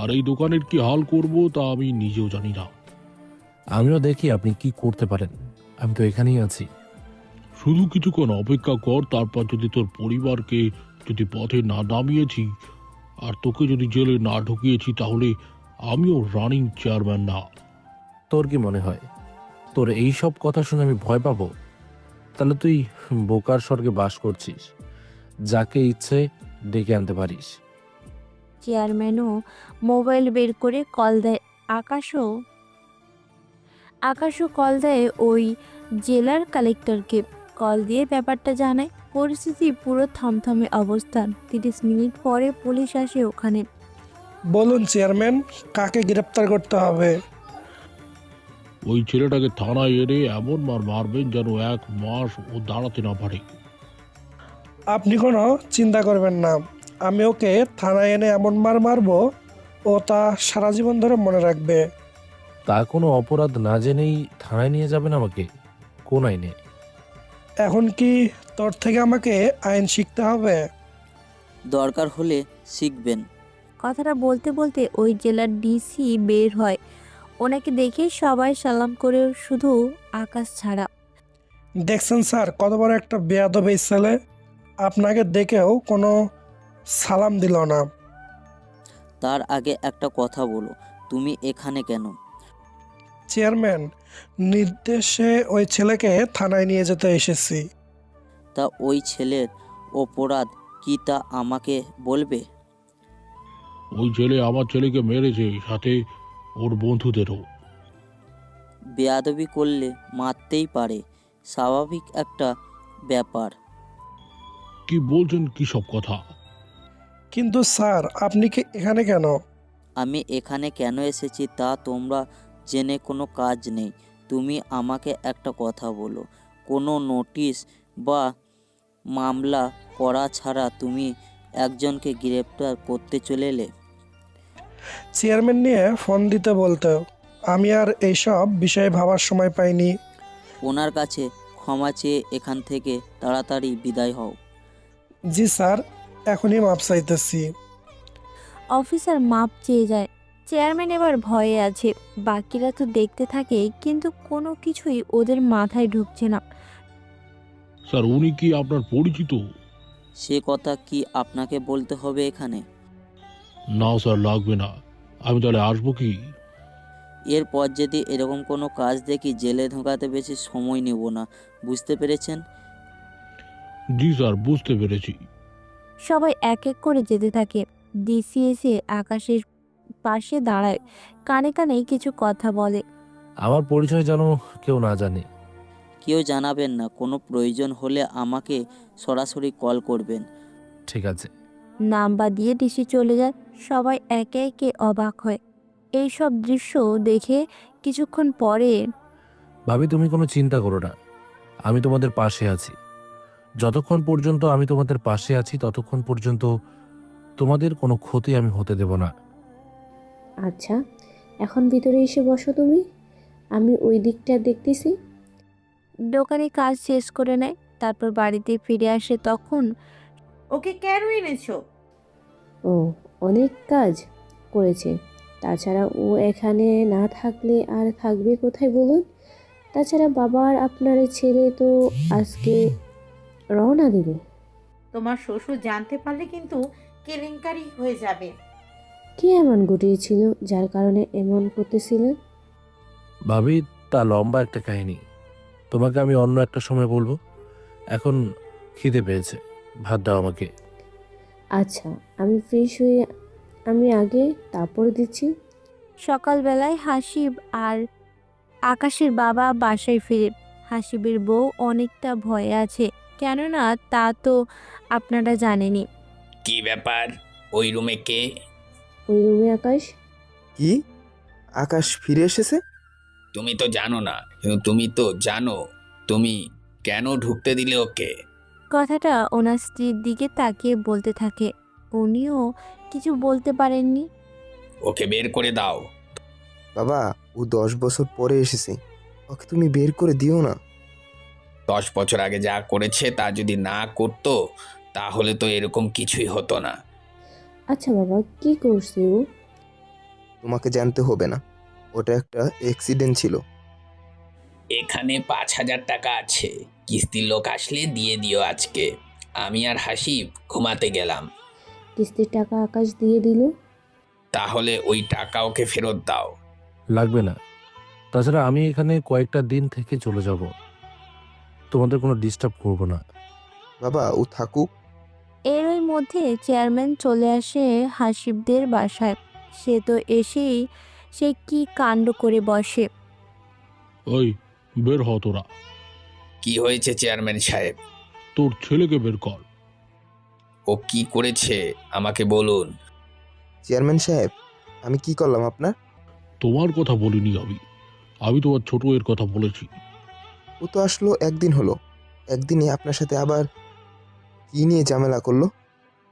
আর এই দোকানের কি হাল করব তা আমি নিজেও জানি না। আমিও দেখি আপনি কি করতে পারেন। আমি তো এখানেই আছি। শুধু কিছুক্ষণ অপেক্ষা কর, তারপর যদি তোর পরিবারকে যদি পথে না নামিয়েছি আর তোকে যদি জেলে না ঢুকিয়েছি, তাহলে আমিও রানিং চেয়ারম্যান না। তোর কি মনে হয় তোর এই সব কথা শুনে আমি ভয় পাবো? তাহলে তুই বোকার স্বর্গে বাস করছিস, যাকে ইচ্ছে ডেকে আনতে পারিস। চেয়ারম্যানও মোবাইল বের করে কল দেয়। আকাশও কল দেয় ওই জেলার কালেক্টরকে। কল দিয়ে ব্যাপারটা জানায়। পরিস্থিতি পুরো থমথমে অবস্থা। 30 মিনিট পরে পুলিশ আসে ওখানে। বলুন চেয়ারম্যান, কাকে গ্রেপ্তার করতে হবে? ওই ছেলেটাকে থানায় এনে এমন মার মারবেন যেন 1 মাস ও দাঁড়াতে না পারে। আপনি কোনো চিন্তা করবেন না, আমি ওকে থানায় এনে এমন মার মারবো ও তা সারা জীবন ধরে মনে রাখবে। তা কোনো অপরাধ না জেনেই থানায় নিয়ে যাবেন আমাকে? কোন আইনে? এখন কি তোর থেকে আমাকে আইন শিখতে হবে? দরকার হলে শিখবেন। কথাটা বলতে বলতে ওই জেলার ডিসি বের হয়। ওনাকে দেখে সবাই সালাম করে, শুধু আকাশ ছাড়া। দেখছেন স্যার, কত বড় একটা বেয়াদব এই ছেলে, আপনাকে দেখেও কোনো সালাম দিল না। তার আগে একটা কথা বলো, তুমি এখানে কেন? চেয়ারম্যান নির্দেশে ওই ছেলেকে থানায় নিয়ে যেতে এসেছি। তা ওই ছেলের অপরাধ কি তা আমাকে বলবে? ওই ছেলে আমার ছেলেকে মেরেছে, সাথে ওর বন্ধুদেরও। বেয়াদবি করলে মারতেই পারে, স্বাভাবিক একটা ব্যাপার। কি বলছেন কি সব কথা? কিন্তু স্যার আপনি কি এখানে কেন? আমি এখানে কেন এসেছি তা তোমরা জেনে কোনো কাজ নেই। তুমি আমাকে একটা কথা বলো, কোনো নোটিশ বা মামলা করা ছাড়া তুমি একজনকে গ্রেপ্তার করতে চলে এলে? চেয়ারম্যান নিয়ে ফোন দিতে বলতে, আমি আর এইসব বিষয়ে ভাবার সময় পাইনি। ওনার কাছে ক্ষমা চেয়ে এখান থেকে তাড়াতাড়ি বিদায় হও। জি স্যার, এখনই মাপ চাইতেছি। অফিসার মাপ চেয়ে যায়। চেয়ারম্যান এবার ভয়ে আছে। বাকিরা তো দেখতে থাকে, কিন্তু কোনো কিছুই ওদের মাথায় ঢুকছে না। স্যার, উনি কি আপনার পরিচিত? সে কথা কি আপনাকে বলতে হবে এখানে? না স্যার, লাগবে না। আমি তাহলে আসবো কি? এরপর যদি এরকম কোনো কাজ দেখি জেলে ঢোকাতে বেশি সময় নেব না, বুঝতে পেরেছেন? জি স্যার, বুঝতে পেরেছি। সবাই এক এক করে যেতে থাকে। ডিসি এসে আকাশের পাশে দাঁড়ায়, কানে কানে কিছু কথা বলে। আমার পরিচয় যেন কেউ না জানে। কেউ জানাবেন না, কোনো প্রয়োজন হলে আমাকে সরাসরি কল করবেন। ঠিক আছে। নাম্বার দিয়ে ডিসি চলে যায়। সবাই একে একে অবাক হয় এইসব দৃশ্য দেখে। কিছুক্ষণ পরে ভাবি, তুমি কোনো চিন্তা করো না, আমি তোমাদের পাশে আছি। যতক্ষণ পর্যন্ত আমি তোমাদের পাশে আছি ততক্ষণ পর্যন্ত তোমাদের কোনো ক্ষতি আমি হতে দেব না। আচ্ছা, এখন ভিতরে এসে বসো তুমি, আমি ওই দিকটা দেখতেছি। দোকানে কাজ শেষ করে নেয়, তারপর বাড়িতে ফিরে আসে। তখন ওকে কেন এনেছো? ও, অনেক কাজ করেছে। তাছাড়া ও এখানে না থাকলে আর থাকবে কোথায় বলুন? তাছাড়া বাবার আপনার ছেলে তো আজকে রওনা দেবে। তোমার শ্বশুর জানতে পারলে কিন্তু কেলেঙ্কারি হয়ে যাবে। কি এমন ঘটিয়েছিল যার কারণে এমন করতেছিলেন? ভাবি, তা লম্বা একটা কাহিনী, তোমাকে আমি অন্য একটা সময় বলবো। এখন খিদে পেয়েছে, ভাত দাও আমাকে। আচ্ছা, আমি ফ্রেশ হয়ে আমি আগে তারপর দিচ্ছি। সকালবেলায় হাসিব আর আকাশের বাবা বাসায় ফিরে। হাসিবের বউ অনেকটা ভয়ে আছে, কেননা তা তো আপনারা জানেনই। কি ব্যাপার? ওই রুমে কে? ওই রুমে আকাশ। কি? আকাশ ফিরে এসেছে? তুমি তো জানো না, কিন্তু তুমি তো জানো। তুমি কেন ঢুকতে দিলে ওকে? কথাটা ওনার স্ত্রীর দিকে তাকিয়ে বলতে থাকে। উনিও কিছু বলতে পারেননি। ওকে বের করে দাও। বাবা, ও 10 বছর পরে এসেছে, ওকে তুমি বের করে দিও না। 10 বছর আগে যা করেছে তা যদি না করতো তাহলে তো এরকম কিছুই হতো না। আচ্ছা বাবা, কি করছে ও? তোমাকে জানতে হবে না, ওটা একটা অ্যাক্সিডেন্ট ছিল। এখানে 5,000 টাকা আছে, কিস্তির লোক আসলে দিয়ে দিও আজকে। আমি আর হাসিব ঘুমাতে গেলাম। কিস্তির টাকা আকাশ দিয়ে দিল। তাহলে ওই টাকা ওকে ফেরত দাও। লাগবে না, তাছাড়া আমি এখানে কয়েকটা দিন থেকে চলে যাব, তোমাদের কোনো ডিস্টার্ব করব না। বাবা, ও থাকুক। এরই মধ্যে চেয়ারম্যান চলে আসে হাসিবদের বাসায়। সে তো এসেই সে কি কাণ্ড করে বসে। ওই, বের হ তোরা। কি হয়েছে চেয়ারম্যান সাহেব? তোর ছেলেকে বের কর। ও কি করেছে আমাকে বলুন। চেয়ারম্যান সাহেব, আমি কি করলাম আপনার? তোমার কথা বলিনি আমি তোমার ছোট এর কথা বলেছি। ও তো আসলো একদিন হলো, একদিনে আপনার সাথে আবার কি নিয়ে ঝামেলা করলো?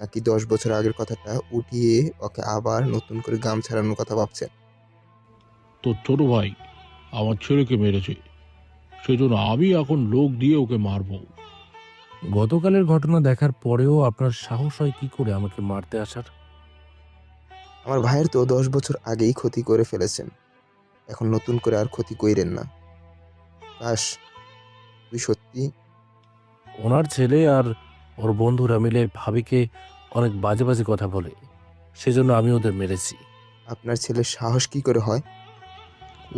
নাকি 10 বছর আগের কথাটা উঠিয়ে ওকে আবার নতুন করে গাম ছাড়ানোর কথা ভাবছেন? তোর ছোট ভাই আমার ছেলেকে মেরেছে, সেজন্য আমি এখন লোক দিয়ে ওকে মারবো। গতকালের ঘটনা দেখার পরেও আপনার সাহস হয় কি করে আমাকে মারতে আসার? আমার ভাইয়ের তো 10 বছর আগেই ক্ষতি করে ফেলেছেন, এখন নতুন করে আর ক্ষতি কইরেন না। কাশ তুই সত্যি। ওনার ছেলে আর ওর বন্ধুরা মিলে ভাবিকে অনেক বাজে বাজে কথা বলে, সেজন্য আমি ওদের মেরেছি। আপনার ছেলের সাহস কি করে হয়?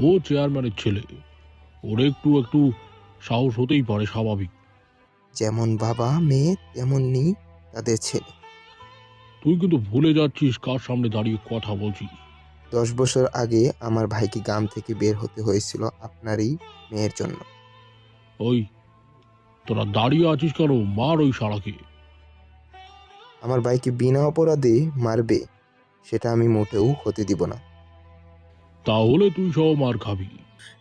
ও চেয়ারম্যানের ছেলে, ওর একটু একটু সাহস হতেই পারে, স্বাভাবিক। যেমন বাবা মেয়ে তেমনই তাদের ছেলে। তুই কিন্তু ভুলে যাচ্ছিস কার সামনে দাঁড়িয়ে কথা বলছিস। 10 বছর আগে আমার ভাইকে গ্রাম থেকে বের হতে হয়েছিল আপনারই মেয়ের জন্য। ওই, তোরা দাঁড়িয়ে আছিস কেন? মার ওই শালাকে। আমার ভাইকে বিনা অপরাধে মারবে, সেটা আমি মোটেও হতে দিব না। তাহলে তুই সব মার খাবি।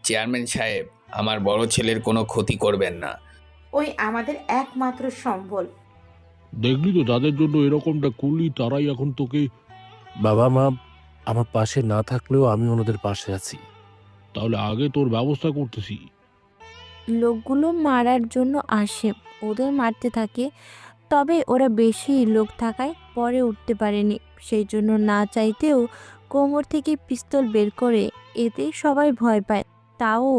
চেয়ারম্যান সাহেব, আমার বড় ছেলের কোনো ক্ষতি করবেন না। ওই আমাদের একমাত্র সম্বল। দেখলি তো, যাদের জন্য এরকমটা করলি তারাই এখন তোকে। বাবা মা আমার পাশে না থাকলেও আমি ওনাদের পাশে আছি। তাহলে আগে তোর ব্যবস্থা করতেছি। লোকগুলো মারার জন্য আসে, ওদের মারতে থাকে। তবে ওরা বেশি লোক থাকায় পরে উঠতে পারেনি, সেই জন্য না চাইতেও কোমর থেকে পিস্তল বের করে। এতে সবাই ভয় পায়। তাও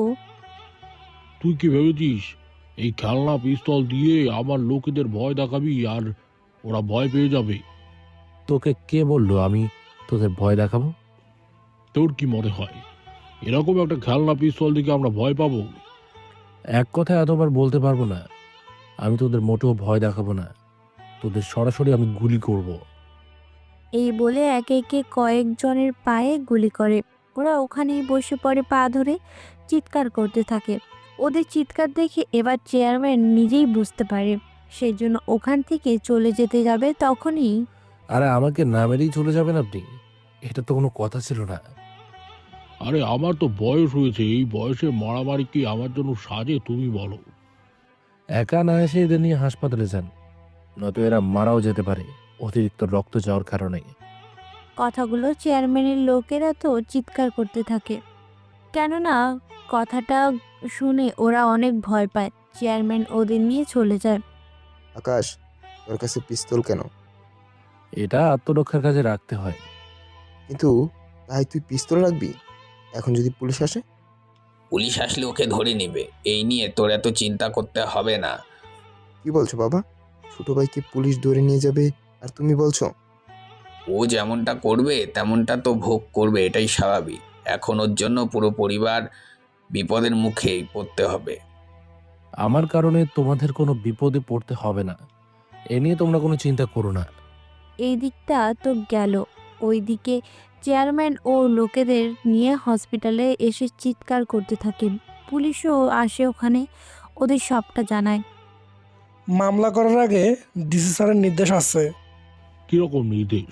তুই কি ভেবেছিস এই খেলনা পিস্তল দিয়ে আমার লোকেদের ভয় দেখাবি আর ওরা ভয় পেয়ে যাবে? তোকে কে বললো আমি তোদের ভয় দেখাবো? তোর কি মনে হয় এরকম একটা খেলনা পিস্তল দিকে আমরা ভয় পাবো? এক কথায় এতবার বলতে পারবো না। আমি তোদের মোটেও ভয় দেখাবো না, তোদের সরাসরি আমি গুলি করব। এই বলে একে একে কয়েকজনের পায়ে গুলি করে। ওরা ওখানেই বসে পড়ে পা ধরে, চিৎকার করতে থাকে। ওদের চিৎকার দেখে এবার চেয়ারম্যান নিজেই বুঝতে পারে সেই জন্য ওখান থেকে চলে যেতে যাবে তখনই আরে আমাকে না মেরেই চলে যাবেন আপনি? এটা তো কোনো কথা ছিল না। আরে আমার তো বয়স হয়েছে, এই বয়সে মারামারি কি আমার জন্য সাজে তুমি বলো? একা না এসে এদের নিয়ে হাসপাতালে যান, নয়তো এরা মারাও যেতে পারে অতিরিক্ত রক্ত যাওয়ার কারণে। কথাগুলো চেয়ারম্যানের লোকেরা তো চিৎকার করতে থাকে, কেননা কথাটা শুনে ওরা অনেক ভয় পায়। চেয়ারম্যান ওদের নিয়ে চলে যায়। আকাশ, তোর কাছে পিস্তল কেন? এটা আত্মরক্ষার কাজে রাখতে হয়। কিন্তু তাই তুই পিস্তল রাখবি? এখন যদি পুলিশ আসে? পুলিশ আসলে ওকে ধরে নেবে, এই নিয়ে তোর এত চিন্তা করতে হবে না। কি বলছো বাবা? ছোট ভাইকে পুলিশ ধরে নিয়ে যাবে আর তুমি বলছো? ও যেমনটা করবে তেমনটা তো ভোগ করবে, এটাই স্বাভাবিক। এখন ওর জন্য পুরো পরিবার বিপদের মুখেই পড়তে হবে। আমার কারণে তোমাদের কোনো বিপদে পড়তে হবে না, এ নিয়ে তোমরা কোনো চিন্তা করো না। এই দিকটা তো গেল, ওইদিকে চেয়ারম্যান ও লোকেদের নিয়ে হসপিটালে এসে চিৎকার করতে থাকে। পুলিশও আসে ওখানে, ওদের সবটা জানায়। মামলা করার আগে ডিসি স্যারের নির্দেশ আছে, কিরকম নির্দেশ?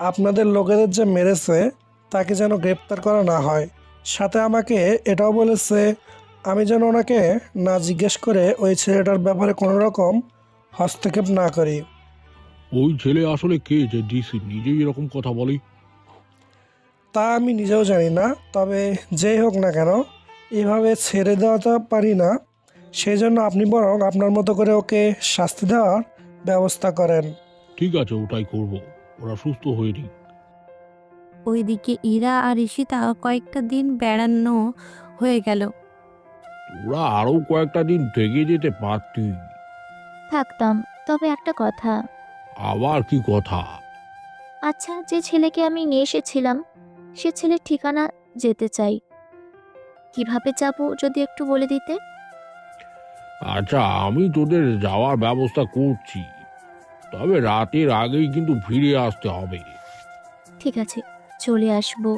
আপনাদের লোকেদের যে মেরেছে তাকে যেন গ্রেপ্তার করা না হয়। সাথে আমাকে এটাও বলেছে আমি যেন ওনাকে না জিজ্ঞেস করে ওই ছেলেটার ব্যাপারে কোনো রকম হস্তক্ষেপ না করি। ওই ছেলে আসলে কে যে ডিসি নিজেই এরকম কথা বলে? তা আমি নিজেও জানি না, তবে যেই হোক না কেন এভাবে ছেড়ে দেওয়া তো পারি না। সেই জন্য আপনি বরং আপনার মতো করে ওকে শাস্তি দেওয়ার ব্যবস্থা করেন। ঠিক আছে, ওটাই করব, ওরা সুস্থ হয়ে নি। ওইদিকে ইরা আর ঈশিতা কয়েকটা দিন বেড়ানো হয়ে গেল। তোরা আরো কয়েকটা দিন থেকে যেতে পারতি। থাকতাম, তবে একটা কথা। আবার কি কথা? আচ্ছা, যে ছেলেকে আমি নিয়ে এসেছিলাম সে ছেলের ঠিকানা যেতে চাই। কিভাবে যাব যদি একটু বলে দিতে। আচ্ছা, আমি তোদের যাওয়ার ব্যবস্থা করছি, তবে রাতের আগেই কিন্তু ফিরে আসতে হবে। ঠিক আছে, চলে আসবো।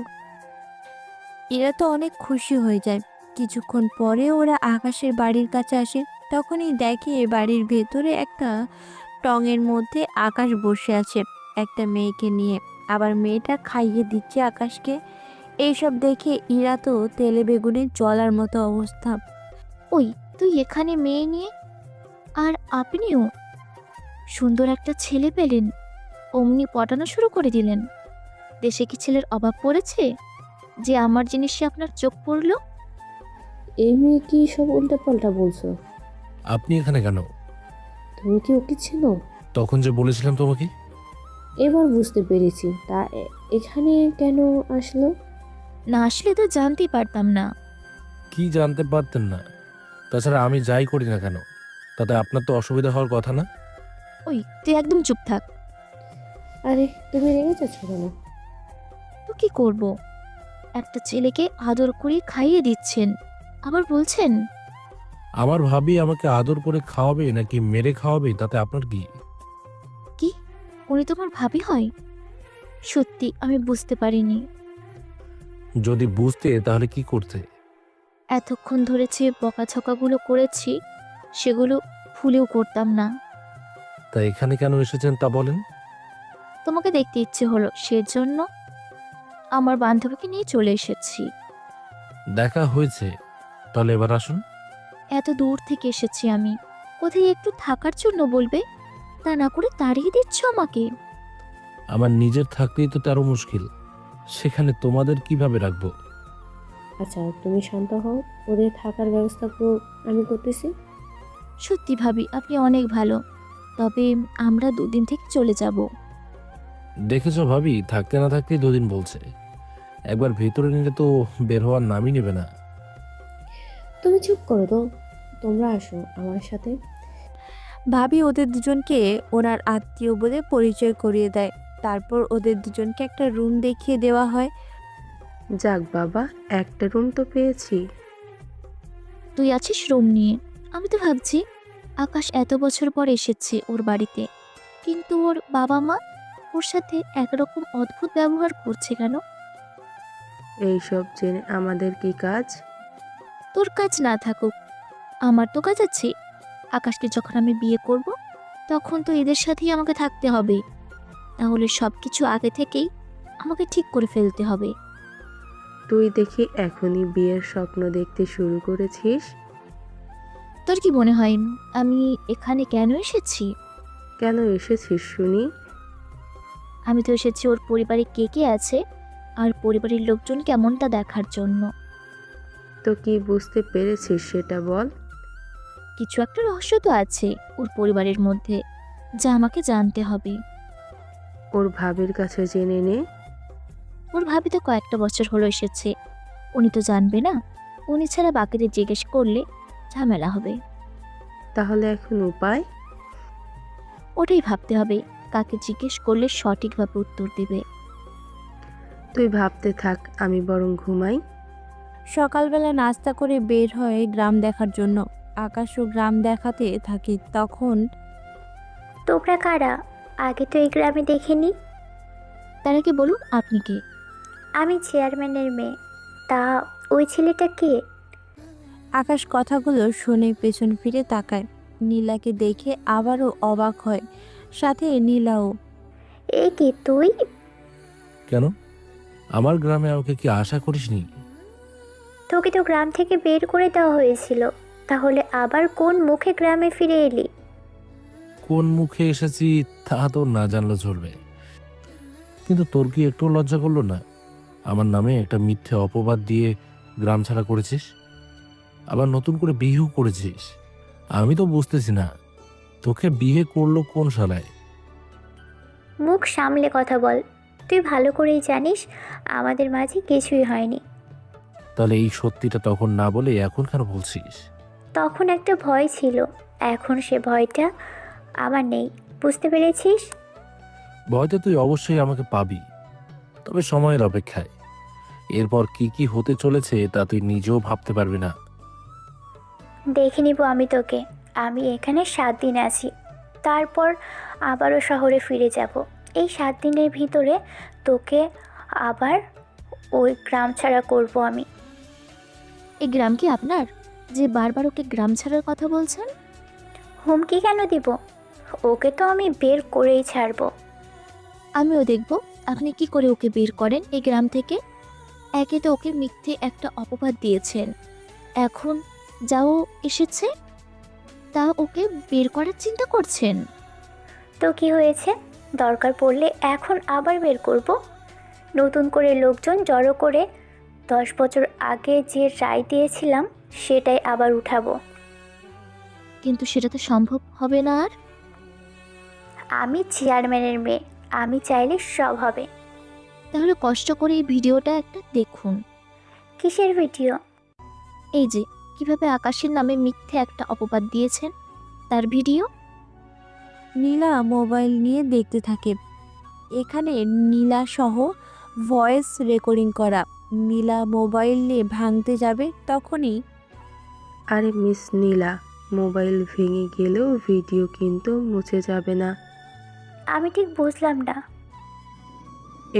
এরা তো অনেক খুশি হয়ে যায়। কিছুক্ষণ পরে ওরা আকাশের বাড়ির কাছে আসে, তখনই দেখে বাড়ির ভেতরে একটা টঙের মধ্যে আকাশ বসে আছে একটা মেয়েকে নিয়ে, আবার মেয়েটা খাইয়ে দিচ্ছে আকাশকে। এইসব দেখে ইরা তো তেলে বেগুনে জ্বলার মতো অবস্থা। ওই, তুই এখানে মেয়ে নিয়ে? আর আপনিও সুন্দর একটা ছেলে পেলেন, অমনি পটানো শুরু করে দিলেন। দেশে কি ছেলের অভাব পড়েছে যে আমার জিনিসে আপনার চোখ পড়ল? এই মেয়ে কি সব উল্টাপাল্টা বলছো? আপনি এখানে কেন? তুমি কি ওকে চেনো? তখন যে বলেছিলাম তোমাকে। এবার বুঝতে পেরেছি। তা এখানে কেন আসলো? না আসলে তো জানতেই পারতাম না। কি জানতে পারতেন না? তাছাড়া আমি যাই করি না কেন, তাতে আপনার তো অসুবিধা হওয়ার কথা না। ওই, তুই একদম চুপ থাক। আরে তুমি রেগে যাচ্ছ কেন? তো কি করব? একটা ছেলেকে আদর করে খাইয়ে দিচ্ছেন, আবার বলছেন আমার ভাবি আমাকে আদর করে খাওয়াবে নাকি মেরে খাওয়াবে, তাতে আপনার কি? কি উনি তোমার ভাবি হয়? সত্যি আমি বুঝতে পারিনি। যদি বুঝতে তাহলে কি করতে? এতক্ষণ ধরে যে বকাঝকাগুলো করেছি সেগুলো ভুলেও করতাম না। তা এখানে কেন এসেছেন তা বলেন। তোমাকে দেখতে ইচ্ছে হলো, সেজন্য আমার বান্ধবীকে নিয়ে চলে এসেছি। দেখা হয়েছে, তাহলে এবার আসুন। এত দূর থেকে এসেছি আমি, কোথায় একটু থাকার জন্য বলবে, তা না করে তাড়িয়ে দিচ্ছ আমাকে। আমার নিজের থাকতেই তো তারও মুশকিল, সেখানে তোমাদের কিভাবে রাখবো? আচ্ছা তুমি শান্ত হও, ওদের থাকার ব্যবস্থা আমি করতেছি। সত্যি ভাবি আপনি অনেক ভালো, তবে আমরা 2 দিন থেকে চলে যাব। দেখেছ ভাবি, থাকতে না থাকতেই 2 দিন বলছে। একবার ভেতরে নিলে তো বের হওয়ার নামই নেবে না। তুমি চুপ করো তো, তোমরা আসো আমার সাথে। ভাবি ওদের দুজনকে ওনার আত্মীয় বলে পরিচয় করিয়ে দেয়। তারপর ওদের দুজনকে একটা রুম দেখিয়ে দেওয়া হয়। যাক বাবা, একটা রুম তো পেয়েছি। তুই আছিস রুম নিয়ে? আমি তো ভাবছি আকাশ এত বছর পর এসেছে ওর বাড়িতে, কিন্তু ওর বাবা মা ওর সাথে একরকম অদ্ভুত ব্যবহার করছে কেন? এইসব জেনে আমাদের কি কাজ? তোর কাজ না থাকুক, আমার তো কাজ আছে। আকাশকে যখন আমি বিয়ে করব, তখন তো এদের সাথেই আমাকে থাকতে হবে। তাহলে সব কিছু আগে থেকেই আমাকে ঠিক করে ফেলতে হবে। তুই দেখি এখনই বিয়ের স্বপ্ন দেখতে শুরু করেছিস। তোর কি মনে হয় আমি এখানে কেন এসেছি? কেন এসেছিস শুনি? আমি তো এসেছি ওর পরিবারে কে কে আছে আর পরিবারের লোকজন কেমনটা দেখার জন্য। তো কি বুঝতে পেরেছিস সেটা বল। কিছু একটা রহস্য তো আছে ওর পরিবারের মধ্যে, যা আমাকে জানতে হবে। ওর ভাবির কাছে জেনে নে। ওর ভাবি তো কয়েকটা বছর হলো এসেছে, উনি তো জানবে না। উনি ছাড়া বাকিদের জিজ্ঞেস করলে ঝামেলা হবে। তাহলে এখন উপায়? ওটাই ভাবতে হবে, কাকে জিজ্ঞেস করলে সঠিকভাবে উত্তর দেবে। তুই ভাবতে থাক, আমি বরং ঘুমাই। সকালবেলা নাস্তা করে বের হয় গ্রাম দেখার জন্য। আকাশও গ্রাম দেখাতে থাকে। তখন তোমরা কারা? আগে তো এই গ্রামে দেখিনি। তার আগে বলুন আপনি কে? আমি চেয়ারম্যানের মেয়ে। তা ওই ছেলেটা কে? আকাশ কথাগুলো শুনে পেছন ফিরে তাকায়। নীলাকে দেখে আবারও অবাক হয়, সাথে নীলাও। এ কি তুই? কেন? আমার গ্রামে আমাকে কি আশা করিসনি? তোকে তো গ্রাম থেকে বের করে দেওয়া হয়েছিল, তাহলে আবার কোন মুখে গ্রামে ফিরে এলি? কোন মুখে এসেছি তা তো না জানলে চলবে, কিন্তু তোর কি একটু লজ্জা করলো না? আমার নামে একটা মিথ্যে অপবাদ দিয়ে গ্রাম ছাড়া করেছিস, আবার নতুন করে বিয়েও করেছিস। আমি তো বুঝতেছি না তোকে বিয়ে করলো কোন শালায়। মুখ সামলে কথা বল। তুই ভালো করেই জানিস আমাদের মাঝে কিছুই হয়নি। তাহলে এই সত্যিটা তখন না বলে এখন কেন বলছিস? তখন একটা ভয় ছিল, এখন সে ভয়টা আমার নেই। বুঝতে পেরেছিস? ভয়তে তুই অবশ্যই আমাকে পাবি, তবে সময়ের অপেক্ষায়। এরপর কি কি হতে চলেছে তা তুই নিজেও ভাবতে পারবি না। দেখে নিব আমি তোকে। আমি এখানে 7 দিন আছি, তারপর আবারও শহরে ফিরে যাব। এই 7 দিনের ভিতরে তোকে আবার ওই গ্রাম ছাড়া করব আমি। এই গ্রাম কি আপনার, যে বারবার ওকে গ্রাম ছাড়ার কথা বলছেন? হুমকি কেন দিব? ওকে তো আমি বের করেই ছাড়বো। আমিও দেখব আপনি কি করে ওকে বের করেন এই গ্রাম থেকে। একে তো ওকে মিথ্যে একটা অপবাদ দিয়েছেন, এখন যাও এসেছে তা ওকে বের করার চিন্তা করছেন। তো কি হয়েছে? দরকার পড়লে এখন আবার বের করব। নতুন করে লোকজন জড়ো করে 10 বছর আগে যে রায় দিয়েছিলাম সেটাই আবার উঠাবো। কিন্তু সেটা তো সম্ভব হবে না। আর আমি চেয়ারম্যানের মেয়ে, আমি চাইলে সব হবে। তাহলে কষ্ট করে এই ভিডিওটা একটা দেখুন। কিসের ভিডিও? এই যে কিভাবে আকাশের নামে মিথ্যে একটা অপবাদ দিয়েছেন তার ভিডিও। নীলা মোবাইল নিয়ে দেখতে থাকে। এখানে নীলা সহ ভয়েস রেকর্ডিং করা। নীলা মোবাইল নিয়ে ভাঙতে যাবে, তখনই আরে মিস নীলা, মোবাইল ভেঙে গেলেও ভিডিও কিন্তু মুছে যাবে না। আমি ঠিক বুঝলাম না।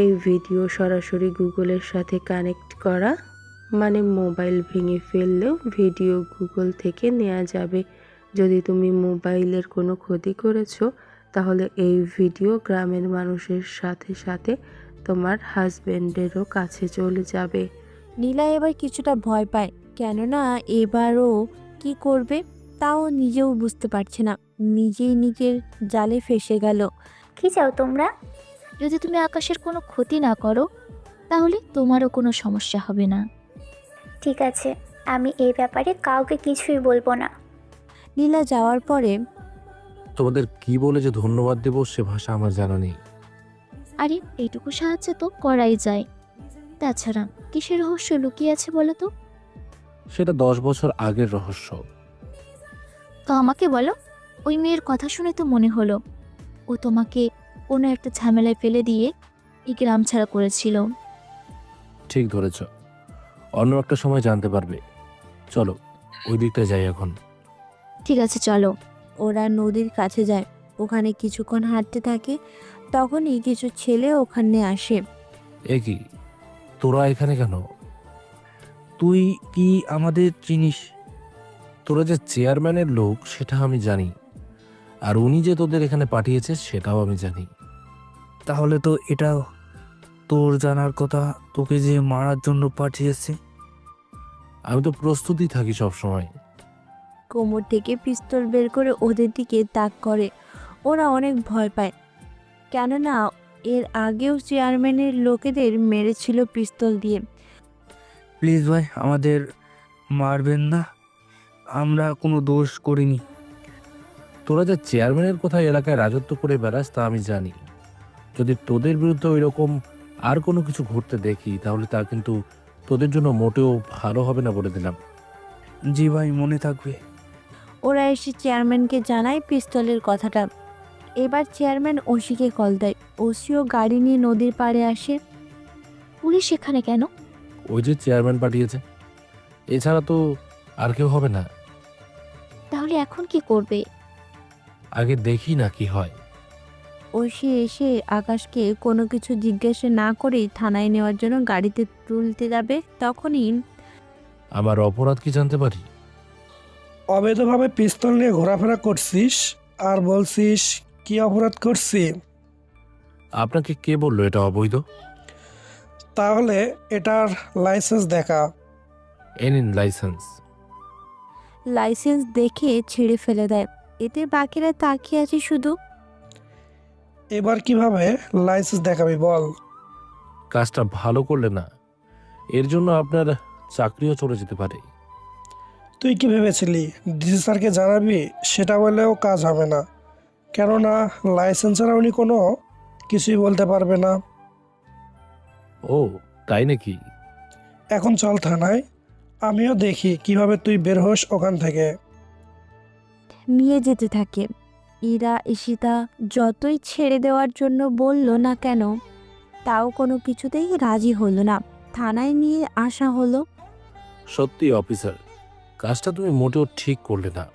এই ভিডিও সরাসরি গুগলের সাথে কানেক্ট করা, মানে মোবাইল ভেঙে ফেললেও ভিডিও গুগল থেকে নেওয়া যাবে। যদি তুমি মোবাইলের কোনো ক্ষতি করেছো, তাহলে এই ভিডিও গ্রামের মানুষের সাথে সাথে তোমার হাজবেন্ডেরও কাছে চলে যাবে। নীলা এবার কিছুটা ভয় পায়, কেননা এবারও কি করবে তাও নিজেও বুঝতে পারছে না। নিজেই নিজের জালে ফেসে গেল। কি চাও তোমরা? যদি তুমি আকাশের কোনো ক্ষতি না করো তাহলে তোমারও কোনো সমস্যা হবে না। ঠিক আছে, আমি এই ব্যাপারে কাউকে কিছুই বলবো না। নীলা যাওয়ার পরে তোমাদের কি বলে যে ধন্যবাদ দেব সে ভাষা আমার জানা নেই। আরে এইটুকু সাহায্য তো করাই যায়। তাছাড়া কিসের রহস্য লুকিয়ে আছে বলো তো? সেটা 10 বছর আগের রহস্য। তো আমাকে বলো। ওই মেয়ের কথা শুনে তো মনে হলো ও তোমাকে কোনো একটা ঝামেলায় ফেলে দিয়ে এই গ্রাম ছাড়া করেছিল। ঠিক ধরেছ, অন্য একটা সময় জানতে পারবে। চলো ওই দিকটা যাই এখন। ঠিক আছে চলো। ওরা নদীর কাছে যায়। ওখানে কিছুক্ষণ হাঁটতে থাকে। তখনই কিছু ছেলে ওখানে আসে। এ কি, তোরা এখানে কেন? তুই কি আমাদের চিনিস? তোরা যে চেয়ারম্যানের লোক সেটা আমি জানি, আর উনি যে তোদের এখানে পাঠিয়েছে সেটাও আমি জানি। তাহলে তো এটা তোর জানার কথা, তোকে যে মারার জন্য পাঠিয়েছে। আমি তো প্রস্তুতি থাকি সবসময়। কোমর থেকে পিস্তল বের করে ওদের দিকে তাক করে। ওরা অনেক ভয় পায়, কেননা এর আগেও চেয়ারম্যানের লোকেদের মেরেছিল পিস্তল দিয়ে। প্লিজ ভাই, আমাদের মারবেন না, আমরা কোনো দোষ করিনি। তোরা যে চেয়ারম্যানের কথা এলাকায় রাজত্ব করে বেড়াস তা আমি জানি। যদি তোদের বিরুদ্ধে ওই রকম আর কোনো কিছু ঘটতে দেখি তাহলে তা কিন্তু তোদের জন্য মোটেও ভালো হবে না বলে দিলাম। জি ভাই, মনে থাকবে। ওরা এসে চেয়ারম্যানকে জানায় পিস্তলের কথাটা। এবার চেয়ারম্যান ওসিকে কল দেয়। ওসিও গাড়ি নিয়ে নদীর পাড়ে আসে। পুলিশ এখানে কেন? ওই যে চেয়ারম্যান পাঠিয়েছে, এছাড়া তো আর কেউ হবে না। তাহলে এখন কি করবে? আগে দেখি না কি হয়। ওসি এসে আকাশকে কোনো কিছু জিজ্ঞাসা না করেই থানায় নেওয়ার জন্য গাড়িতে তুলতে যাবে। তখনই আমার অপরাধ কি জানতে পারি? অবৈধভাবে পিস্তল নিয়ে ঘোরাফেরা করছিস আর বলছিস কি অপরাধ করছি? আপনাকে কে বললো এটা অবৈধ? তাহলে এটার লাইসেন্স দেখা। এ নিন লাইসেন্স। লাইসেন্স দেখে ছেড়ে ফেলে দেয়। এতে বাকিরা তাকিয়ে আছে শুধু। এবার কিভাবে লাইসেন্স দেখাবি বল? কাজটা ভালো করলে না, এর জন্য আপনার চাকরিও চলে যেতে পারে। তুই কি ভেবেছিলি ডিসি স্যারকে জানাবি? সেটা বললেও কাজ হবে না, কেননা লাইসেন্স ছাড়া উনি কোনো কিছুই বলতে পারবে না। ও তাই নাকি? এখন চল থানায়, আমিও দেখি কিভাবে তুই বের হোস ওখান থেকে। নিয়ে যেতে থাকে। ইরা ঈশিতা যতই ছেড়ে দেওয়ার জন্য বলল না কেন, তাও কোনো কিছুতেই রাজি হলো না। থানায় নিয়ে আসা হলো। সত্যি অফিসার, কাজটা তুমি মোটেও ঠিক করলে না।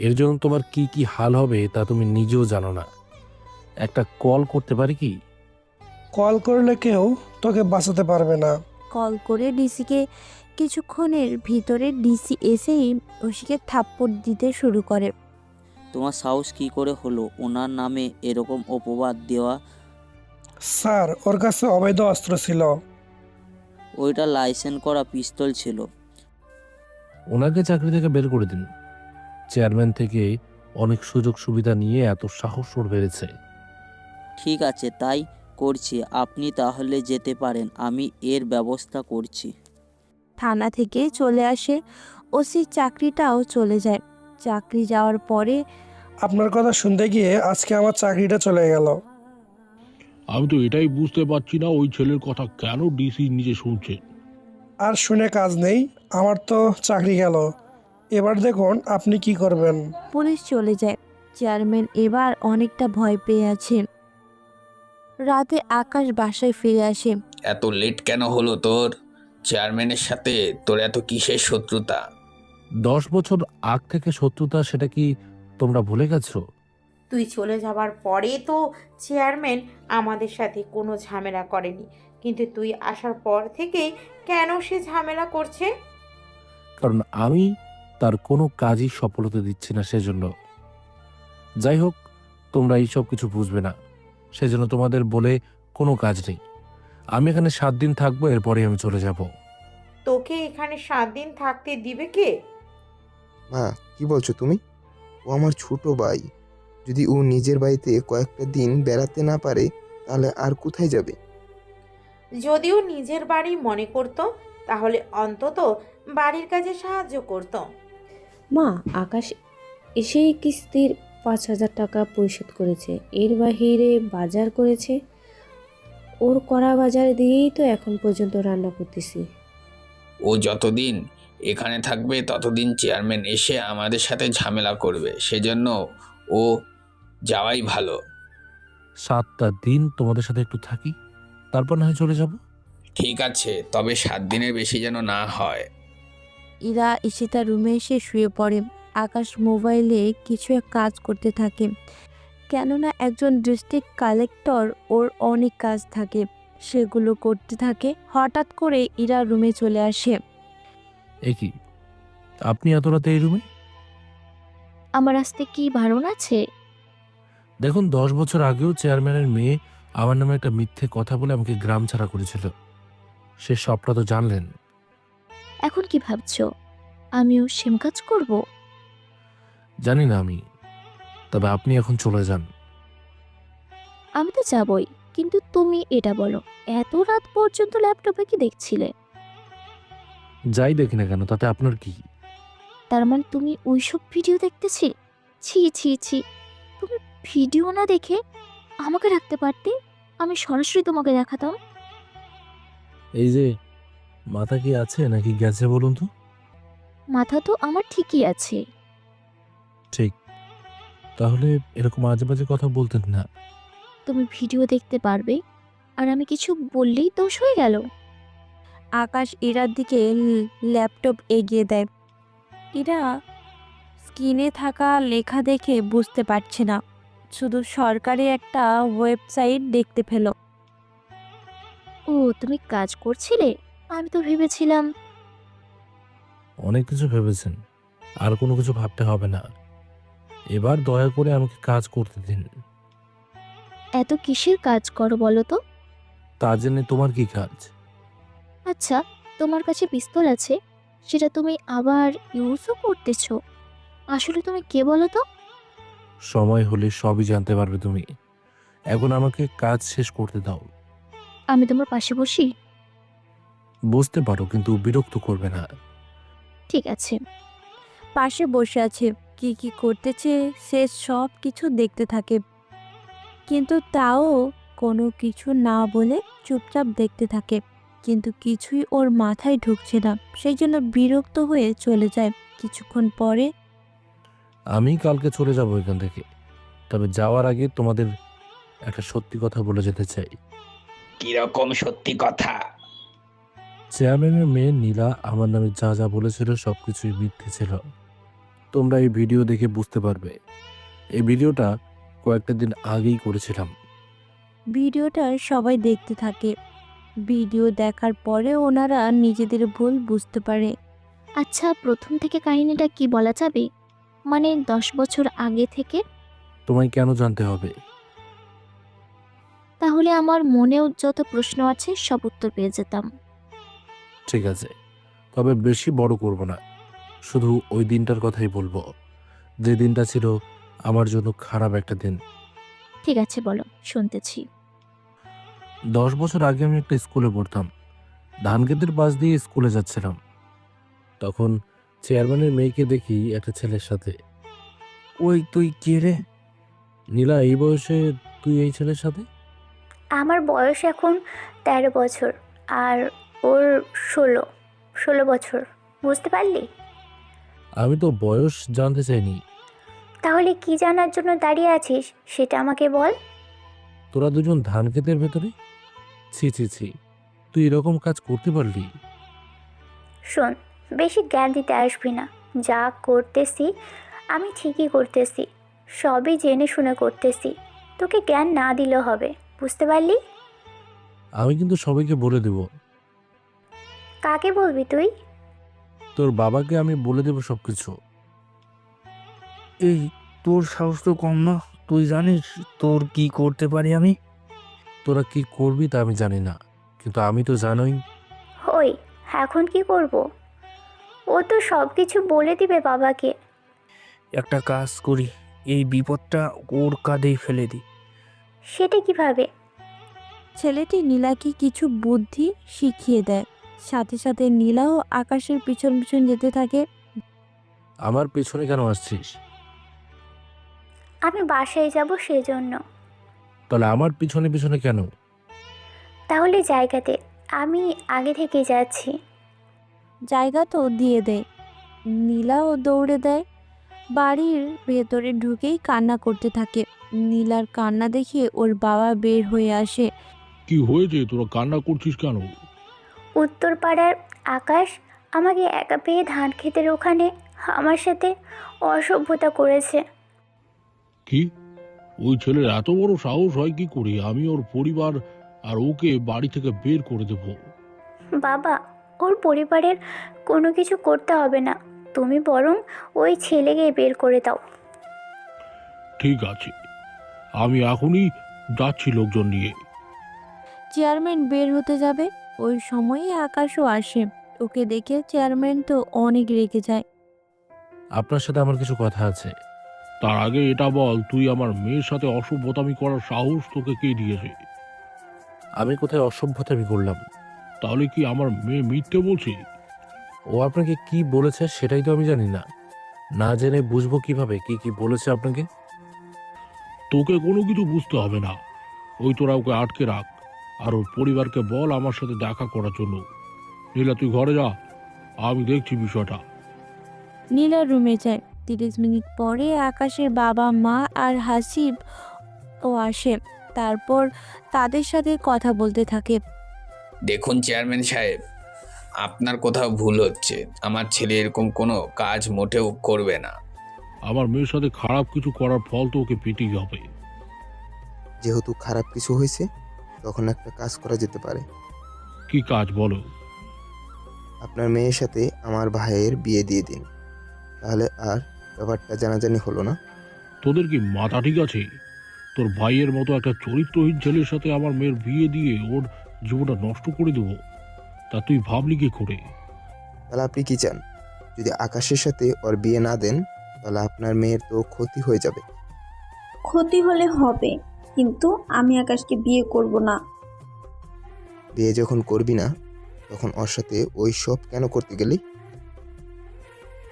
এর জন্য তোমার কি কি হাল হবে তা তুমি নিজেও জানো না। একটা কল করতে পারি কি? কল করলে কেউ তোকে বাঁচাতে পারবে না। কল করে ডিসিকে। কিছুক্ষণের ভিতরে ডিসি এসেই ওসিকে থাপ্পড় দিতে শুরু করে। তোমার সাহস কি করে হলো ওনার নামে এরকম অপবাদ দেওয়া? স্যার, ওর কাছে অবৈধ অস্ত্র ছিল। ওইটা লাইসেন্স করা পিস্তল ছিল। ওনাকে চাকরি থেকে বের করে দিন। চেয়ারম্যান থেকে অনেক সুযোগ সুবিধা নিয়ে এত সাহস ওর বেড়েছে। ঠিক আছে, তাই করছি। আপনি তাহলে যেতে পারেন, আমি এর ব্যবস্থা করছি। থানা থেকে চলে আসে ওসি। চাকরিটাও চলে যায়। চাকরি যাওয়ার পরে আপনার কথা শুনতে গিয়ে আজকে আমার চাকরিটা চলে গেল। আমি তো এটাই বুঝতে পারছি না ওই ছেলের কথা কেন ডিসি নিজে শুনছে। আর শুনে কাজ নেই, আমার তো চাকরি গেল। এবার দেখুন আপনি কি করবেন। পুলিশ চলে যায়। চেয়ারম্যান এবার অনেকটা ভয় পেয়ে আছে। রাতে আকাশ বাসায় ফিরে আসে। এত লেট কেন হলো তোর? চেয়ারম্যানের সাথে তোর এত কিসের শত্রুতা? 10 বছর আগ থেকে শত্রুতা, সেটা কি তোমরা ভুলে গেছো? তুই চলে যাবার পরে তো চেয়ারম্যান আমাদের সাথে কোনো ঝামেলা করেনি, কিন্তু তুই আসার পর থেকে কেন সে ঝামেলা করছে? কারণ আমি তার কোনো কাজই সফলতা দিচ্ছি না, সেজন্য। যাই হোক, তোমরা এইসব কিছু বুঝবে না, সেজন্য তোমাদের বলে কোনো কাজ নেই। আমি এখানে 7 দিন থাকবো, এরপরে আমি চলে যাব। তোকে এখানে 7 দিন থাকতে দিবে কে? মা, কি বলছো তুমি? ও আমার ছোট ভাই। যদি ও নিজের বাড়িতে কয়েকটা দিন বেড়াতে না পারে তাহলে আর কোথায় যাবে? যদিও নিজের বাড়ি মনে করত, তাহলে অন্তত বাড়ির কাজে সাহায্য করত। মা, আকাশ এসেই কিস্তির 5,000 টাকা পরিশোধ করেছে, এর বাহিরে বাজার করেছে। ওর করা বাজার দিয়েই তো এখন পর্যন্ত রান্না করতেছি। ও যতদিন এখানে থাকবে ততদিন চেয়ারম্যান এসে আমাদের সাথে ঝামেলা করবে, সেজন্য ও যাওয়াই ভালো। 7টা দিন তোমাদের সাথে একটু থাকি, তারপর না হয় চলে যাব। ঠিক আছে, তবে 7 দিনের বেশি যেন না হয়। ইরা ঈশিতা রুমে এসে শুয়ে পড়ে। আকাশ মোবাইলে কিছু এক কাজ করতে থাকে, কেননা একজন ডিস্ট্রিক্ট কালেক্টর, ওর অনেক কাজ থাকে, সেগুলো করতে থাকে। হঠাৎ করে ইরা রুমে চলে আসে। এ কি, আপনি এত রাতে এই রুমে? আমার আসতে কি বারণ আছে? দেখুন, 10 বছর আগেও চেয়ারম্যানের মেয়ে আমার নামে একটা মিথ্যে কথা বলে আমাকে গ্রাম ছাড়া করেছিল। সে সবটা তো জানলেন। এখন কি ভাবছো আমিও সেম কাজ করব? জানি না আমি, তবে আপনি এখন চলে যান। আমি তো যাবই, কিন্তু তুমি এটা বলো, এত রাত পর্যন্ত ল্যাপটপে কি দেখছিলে? যাই দেখি না কেন, তাতে আপনার কি? তার মানে তুমি ওইসব ভিডিও দেখতেছি? ছি ছি ছি, তুমি ভিডিও না দেখে আমাকে রাখতে পারতে, আমি সরাসরি তোমাকে দেখাতাম। এই যে, মাথা কি আছে নাকি গেছে বলুন তো? মাথা তো আমার ঠিকই আছে। ঠিক, তাহলে এরকম আজে বাজে কথা বলতেন না। তুমি ভিডিও দেখতে পারবে আর আমি কিছু বললেই দোষ হয়ে গেল? আকাশ ইরার দিকে ল্যাপটপ এগিয়ে দেয়। ইরা স্ক্রিনে থাকা লেখা দেখে বুঝতে পারছে না, শুধু সরকারি একটা ওয়েবসাইট দেখতে পেল। ও, তুমি কাজ করছিলে? আমি তো ভেবেছিলাম। অনেক কিছু ভেবেছেন, আর কোনো কিছু ভাবতে হবে না। এবার দয়া করে আমাকে কাজ করতে দিন। এত কিসের কাজ করো বলো তো? তা জেনে তোমার কি কাজ? আচ্ছা, তোমার কাছে পিস্তল আছে, সেটা তুমি আবার ইউজও করতেছো। আসলে তুমি কে বলো তো? সময় হলে সবই জানতে পারবে তুমি। এখন আমাকে কাজ শেষ করতে দাও। আমি তোমার পাশে বসি? বুঝতে পারো, কিন্তু বিরক্ত করবে না। ঠিক আছে। পাশে বসে আছে, কি কি করতেছে সে সব কিছু দেখতে থাকে, কিন্তু তাও কোনো কিছু না বলে চুপচাপ দেখতে থাকে। কিন্তু কিছুই ওর মাথায় ঢুকছে না, সেই জন্য বিরক্ত হয়ে চলে যায়। কিছুক্ষণ পরে আমি কালকে চলে যাব এখান থেকে, তবে যাওয়ার আগে তোমাদের একটা সত্যি কথা বলে যেতে চাই। কিরকম সত্যি কথা? চেয়ারম্যানের মেয়ে নীলা আমার নামে যা যা বলেছিল সবকিছুই মিথ্যে ছিল। তোমরা এই ভিডিও দেখে বুঝতে পারবে। এই ভিডিওটা কয়েকটা দিন আগেই করেছিলাম। ভিডিওটা সবাই দেখতে থাকে। ভিডিও দেখার পরে ওনারা নিজেদের ভুল বুঝতে পারে। আচ্ছা, প্রথম থেকে কাহিনীটা কি বলা যাবে? মানে 10 বছর আগে থেকে? তোমায় কেন জানতে হবে? তাহলে আমার মনেও যত প্রশ্ন আছে সব উত্তর পেয়ে যেতাম। ঠিক আছে, তবে বেশি বড় করব না। শুধু ওই দিনটার কথাই বলবো, যে দিনটা ছিল আমার জন্য খারাপ একটা দিন। ঠিক আছে, বলো, শুনতেছি। 10 বছর আগে আমি একটা স্কুলে পড়তাম। ধানক্ষেতের পাশ দিয়ে স্কুলে যাচ্ছিলাম। তখন চেয়ারম্যানের মেয়েকে দেখি একটা ছেলের সাথে। ওই তুই কে রে? নীলা, এই বয়সে তুই এই ছেলের সাথে? আমার বয়স এখন 13 বছর, আর ওর 16 বছর। বুঝতে পারলি? আমি তো বয়স জানতে চাইনি। তাহলে কি জানার জন্য দাঁড়িয়ে আছিস সেটা আমাকে বল। তোরা দুজন ধানক্ষেতের ভেতরে? ছি ছি ছি, তুই এরকম কাজ করতে পারলি? শোন, বেশি জ্ঞান দিতে আসবি না। যা করতেছি আমি ঠিকই করতেছি, সবই জেনে শুনে করতেছি। তোকে জ্ঞান না দিলেও হবে, বুঝতে পারলি? আমি কিন্তু সবাইকে বলে দেব। কাকে বলবি তুই? তোর বাবাকে আমি বলে দেব সবকিছু। এই, তোর সাহস তো কম না। তুই জানিস তোর কি করতে পারি আমি? তোরা কি করবি তা আমি জানি না, কিন্তু আমি তো জানোই। ওই, এখন কি করব? ও তো সব কিছু বলে দিবে বাবাকে। একটা কাজ করি, এই বিপদটা ওর কাঁধেই ফেলে দিই। সেটা কিভাবে? ছেলেটি নীলাকে কিছু বুদ্ধি শিখিয়ে দেয়। সাথে সাথে নীলাও আকাশের পিছন পিছন যেতে থাকে। আমার পেছনে কেন আসছিস? আমি বাসায় যাব সেজন্য। তাহলে আমার পিছনে পিছনে কেন? তাহলে জায়গাতে আমি আগে থেকে যাচ্ছি। জায়গা তো দিয়ে দেয়। নীলাও দৌড়ে দেয়। বাড়ির ভেতরে ঢুকেই কান্না করতে থাকে। নীলার কান্না দেখে ওর বাবা বের হয়ে আসে। কি হয়েছে, তোরা কান্না করছিস কেন? উত্তর পাড়ার আকাশ আমাকে একা পেয়ে ধান ক্ষেতের ওখানে আমার সাথে অসভ্যতা করেছে। কি? ওই ছেলের এত বড় সাহস হয় কি করে? আমি ওর পরিবার আর ওকে বাড়ি থেকে বের করে দেব। বাবা, ওর পরিবারের কোনো কিছু করতে হবে না। তুমি বরং ওই ছেলেকে বের করে দাও। ঠিক আছে, আমি এখনই যাচ্ছি লোকজন নিয়ে। চেয়ারম্যান বের হতে যাবে, ওই সময়ে আকাশও আসে। ওকে দেখে চেয়ারম্যান তো অনেক রেগে যায়। আপনার সাথে আমার কিছু কথা আছে। তার আগে এটা বল, তুই আমার মেয়ের সাথে অসভ্যতামি করার সাহস তোকে কে দিয়েছে? আমি কোথায় অসভ্যতামি করলাম? তাহলে কি আমার মেয়ে মিথ্যে বলছে? ও আপনাকে কি বলেছে সেটাই তো আমি জানি না। না জেনে বুঝবো কিভাবে কি কি বলেছে আপনাকে? তোকে কোনো কিছু বুঝতে হবে না। ওই তোরা ওকে আটকে রাখ, আর ওর পরিবারকে বল আমার সাথে দেখা করার জন্য। নীলা, তুই ঘরে যা, আমি দেখছি বিষয়টা। নীলা রুমে যায়। 30 মিনিট পরে আকাশের বাবা মা আর হাসিব ও আসে। তারপর তাদের সাথে কথা বলতে থাকে। দেখুন চেয়ারম্যান সাহেব, আপনার কোথাও ভুল হচ্ছে। আমার ছেলে এরকম কোনো কাজ মোটেও করবে না। আমার মেয়ের সাথে খারাপ কিছু করার ফল তো ওকে পেতেই হবে। যেহেতু খারাপ কিছু হয়েছে, তখন একটা কাজ করা যেতে পারে। কি কাজ বলো? আপনার মেয়ের সাথে আমার ভাইয়ের বিয়ে দিয়ে দিন, তাহলে আর ব্যাপারটা জানাজানি হলো না। তোদের কি মাথা ঠিক আছে? তোর ভাইয়ের মতো একটা চরিত্রহীন ছেলের সাথে আমার মেয়ের বিয়ে দিয়ে ওর জীবনটা নষ্ট করে দেবো, তা তুই ভাবলি কি করে? তাহলে আপনি কি চান? যদি আকাশের সাথে ওর বিয়ে না দেন, তাহলে আপনার মেয়ের তো ক্ষতি হয়ে যাবে। ক্ষতি হলে হবে, কিন্তু আমি আকাশকে বিয়ে করব না। বিয়ে যখন করবি না, তখন ওর সাথে ওই সব কেন করতে গেলি?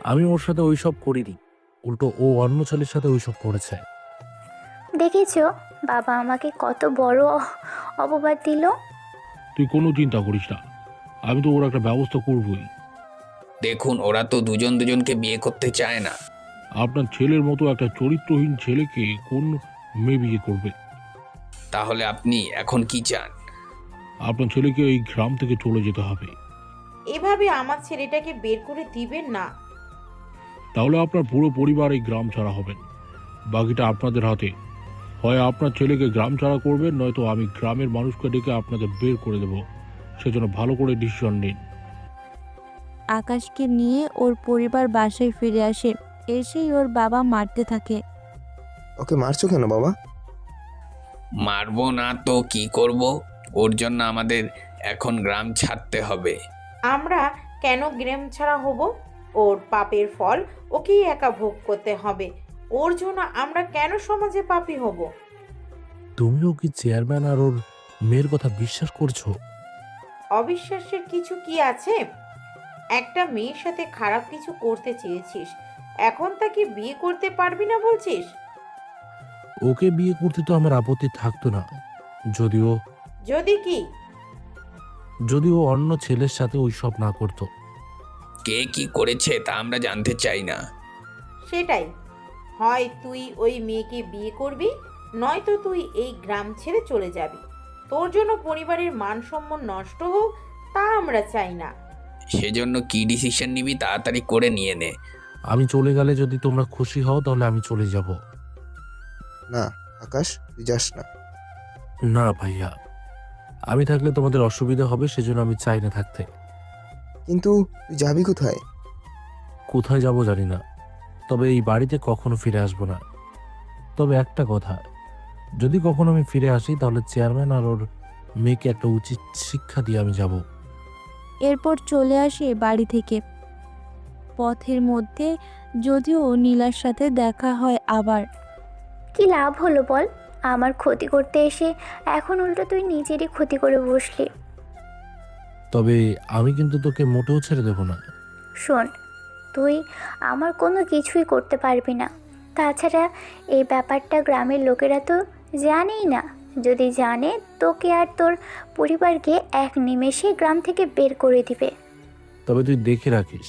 আমি ওর সাথে ওইসব করিনি, উল্টো ও অন্য ছেলের সাথে ওইসব করেছে। দেখেছো বাবা আমাকে কত বড় অপবাদ দিল। তুই কোনো চিন্তা করিস না, আমি তো ওর একটা ব্যবস্থা করবই। দেখুন, ওরা তো দুজন দুজনকে বিয়ে করতে চায় না। আপনার ছেলের মতো একটা চরিত্রহীন ছেলেকে কোন মেয়ে বিয়ে করবে? তাহলে আপনি এখন কি চান? আপনার ছেলেকে এই গ্রাম থেকে চলে যেতে হবে। এভাবে আমার ছেলেটাকে বের করে দিবেন না। তাহলে আপনার পুরো পরিবার এই গ্রাম ছাড়া হবেন, বাকিটা আপনাদের হাতে। হয় আপনার ছেলেকে গ্রাম ছাড়া করবেন, নয়তো আমি গ্রামের মানুষকে ডেকে আপনাদের বের করে দেব। সেজন্য ভালো করে ডিসিশন নিন। আকাশকে নিয়ে ওর পরিবার বাসায় ফিরে আসে। এসেই ওর বাবা মারতে থাকে। ওকে মারছো কেন বাবা? মারবো না তো কি করব? ওর জন্য আমাদের এখন গ্রাম ছাড়তে হবে। আমরা কেন গ্রাম ছাড়া হব? ওর পাপের ফল ওকেই একা ভোগ করতে হবে। ওর জন্য আমরা কেন সমাজে পাপী হব? তুমিও কি চেয়ারম্যান আর ওর মেয়ের কথা বিশ্বাস করছো? অবিশ্বাসের কিছু কি আছে? একটা মেয়ের সাথে খারাপ কিছু করতে চেয়েছিস, এখন তাকে বিয়ে করতে পারবি না বলছিস? ওকে বিয়ে করতে তো আমার আপত্তি থাকতো না, যদিও যদি ও অন্য ছেলের সাথে ওইসব না করতো। কে কি করেছে তা আমরা জানতে চাই না। সেটাই, হয় তুই ওই মেয়েকে বিয়ে করবি, নয়তো তুই এই গ্রাম ছেড়ে চলে যাবি। তোর জন্য পরিবারের মান সম্মান নষ্ট হোক, তা আমরা চাই না। সেজন্য কি ডিসিশন নিবি তাড়াতাড়ি করে নিয়ে নে। আমি চলে গেলে যদি তোমরা খুশি হও তাহলে আমি চলে যাব। না আকাশ, তুই যাস না। না ভাইয়া, আমি থাকলে তোমাদের অসুবিধা হবে, সেজন্য আমি চাই না থাকতে। কিন্তু তুই যাবি কোথায়? কোথায় যাব জানি না, তবে এই বাড়িতে কখনো ফিরে আসবো না। তবে একটা কথা, যদি কখনো আমি ফিরে আসি তাহলে চেয়ারম্যান আর ওর মেয়েকে একটা উচিত শিক্ষা দিয়ে আমি যাব। এরপর চলে আসে বাড়ি থেকে। পথের মধ্যে যদিও নীলার সাথে দেখা হয় আবার। কি লাভ হলো বল? আমার ক্ষতি করতে এসে এখন উল্টো তুই নিজেরই ক্ষতি করে বসলি। তবে আমি কিন্তু তোকে মোটেও ছেড়ে দেবো না। শোন, তুই আমার কোনো কিছুই করতে পারবি না। তাছাড়া এই ব্যাপারটা গ্রামের লোকেরা তো জানেই না। যদি জানে, তোকে আর তোর পরিবারকে এক নিমেষে গ্রাম থেকে বের করে দিবে। তবে তুই দেখে রাখিস,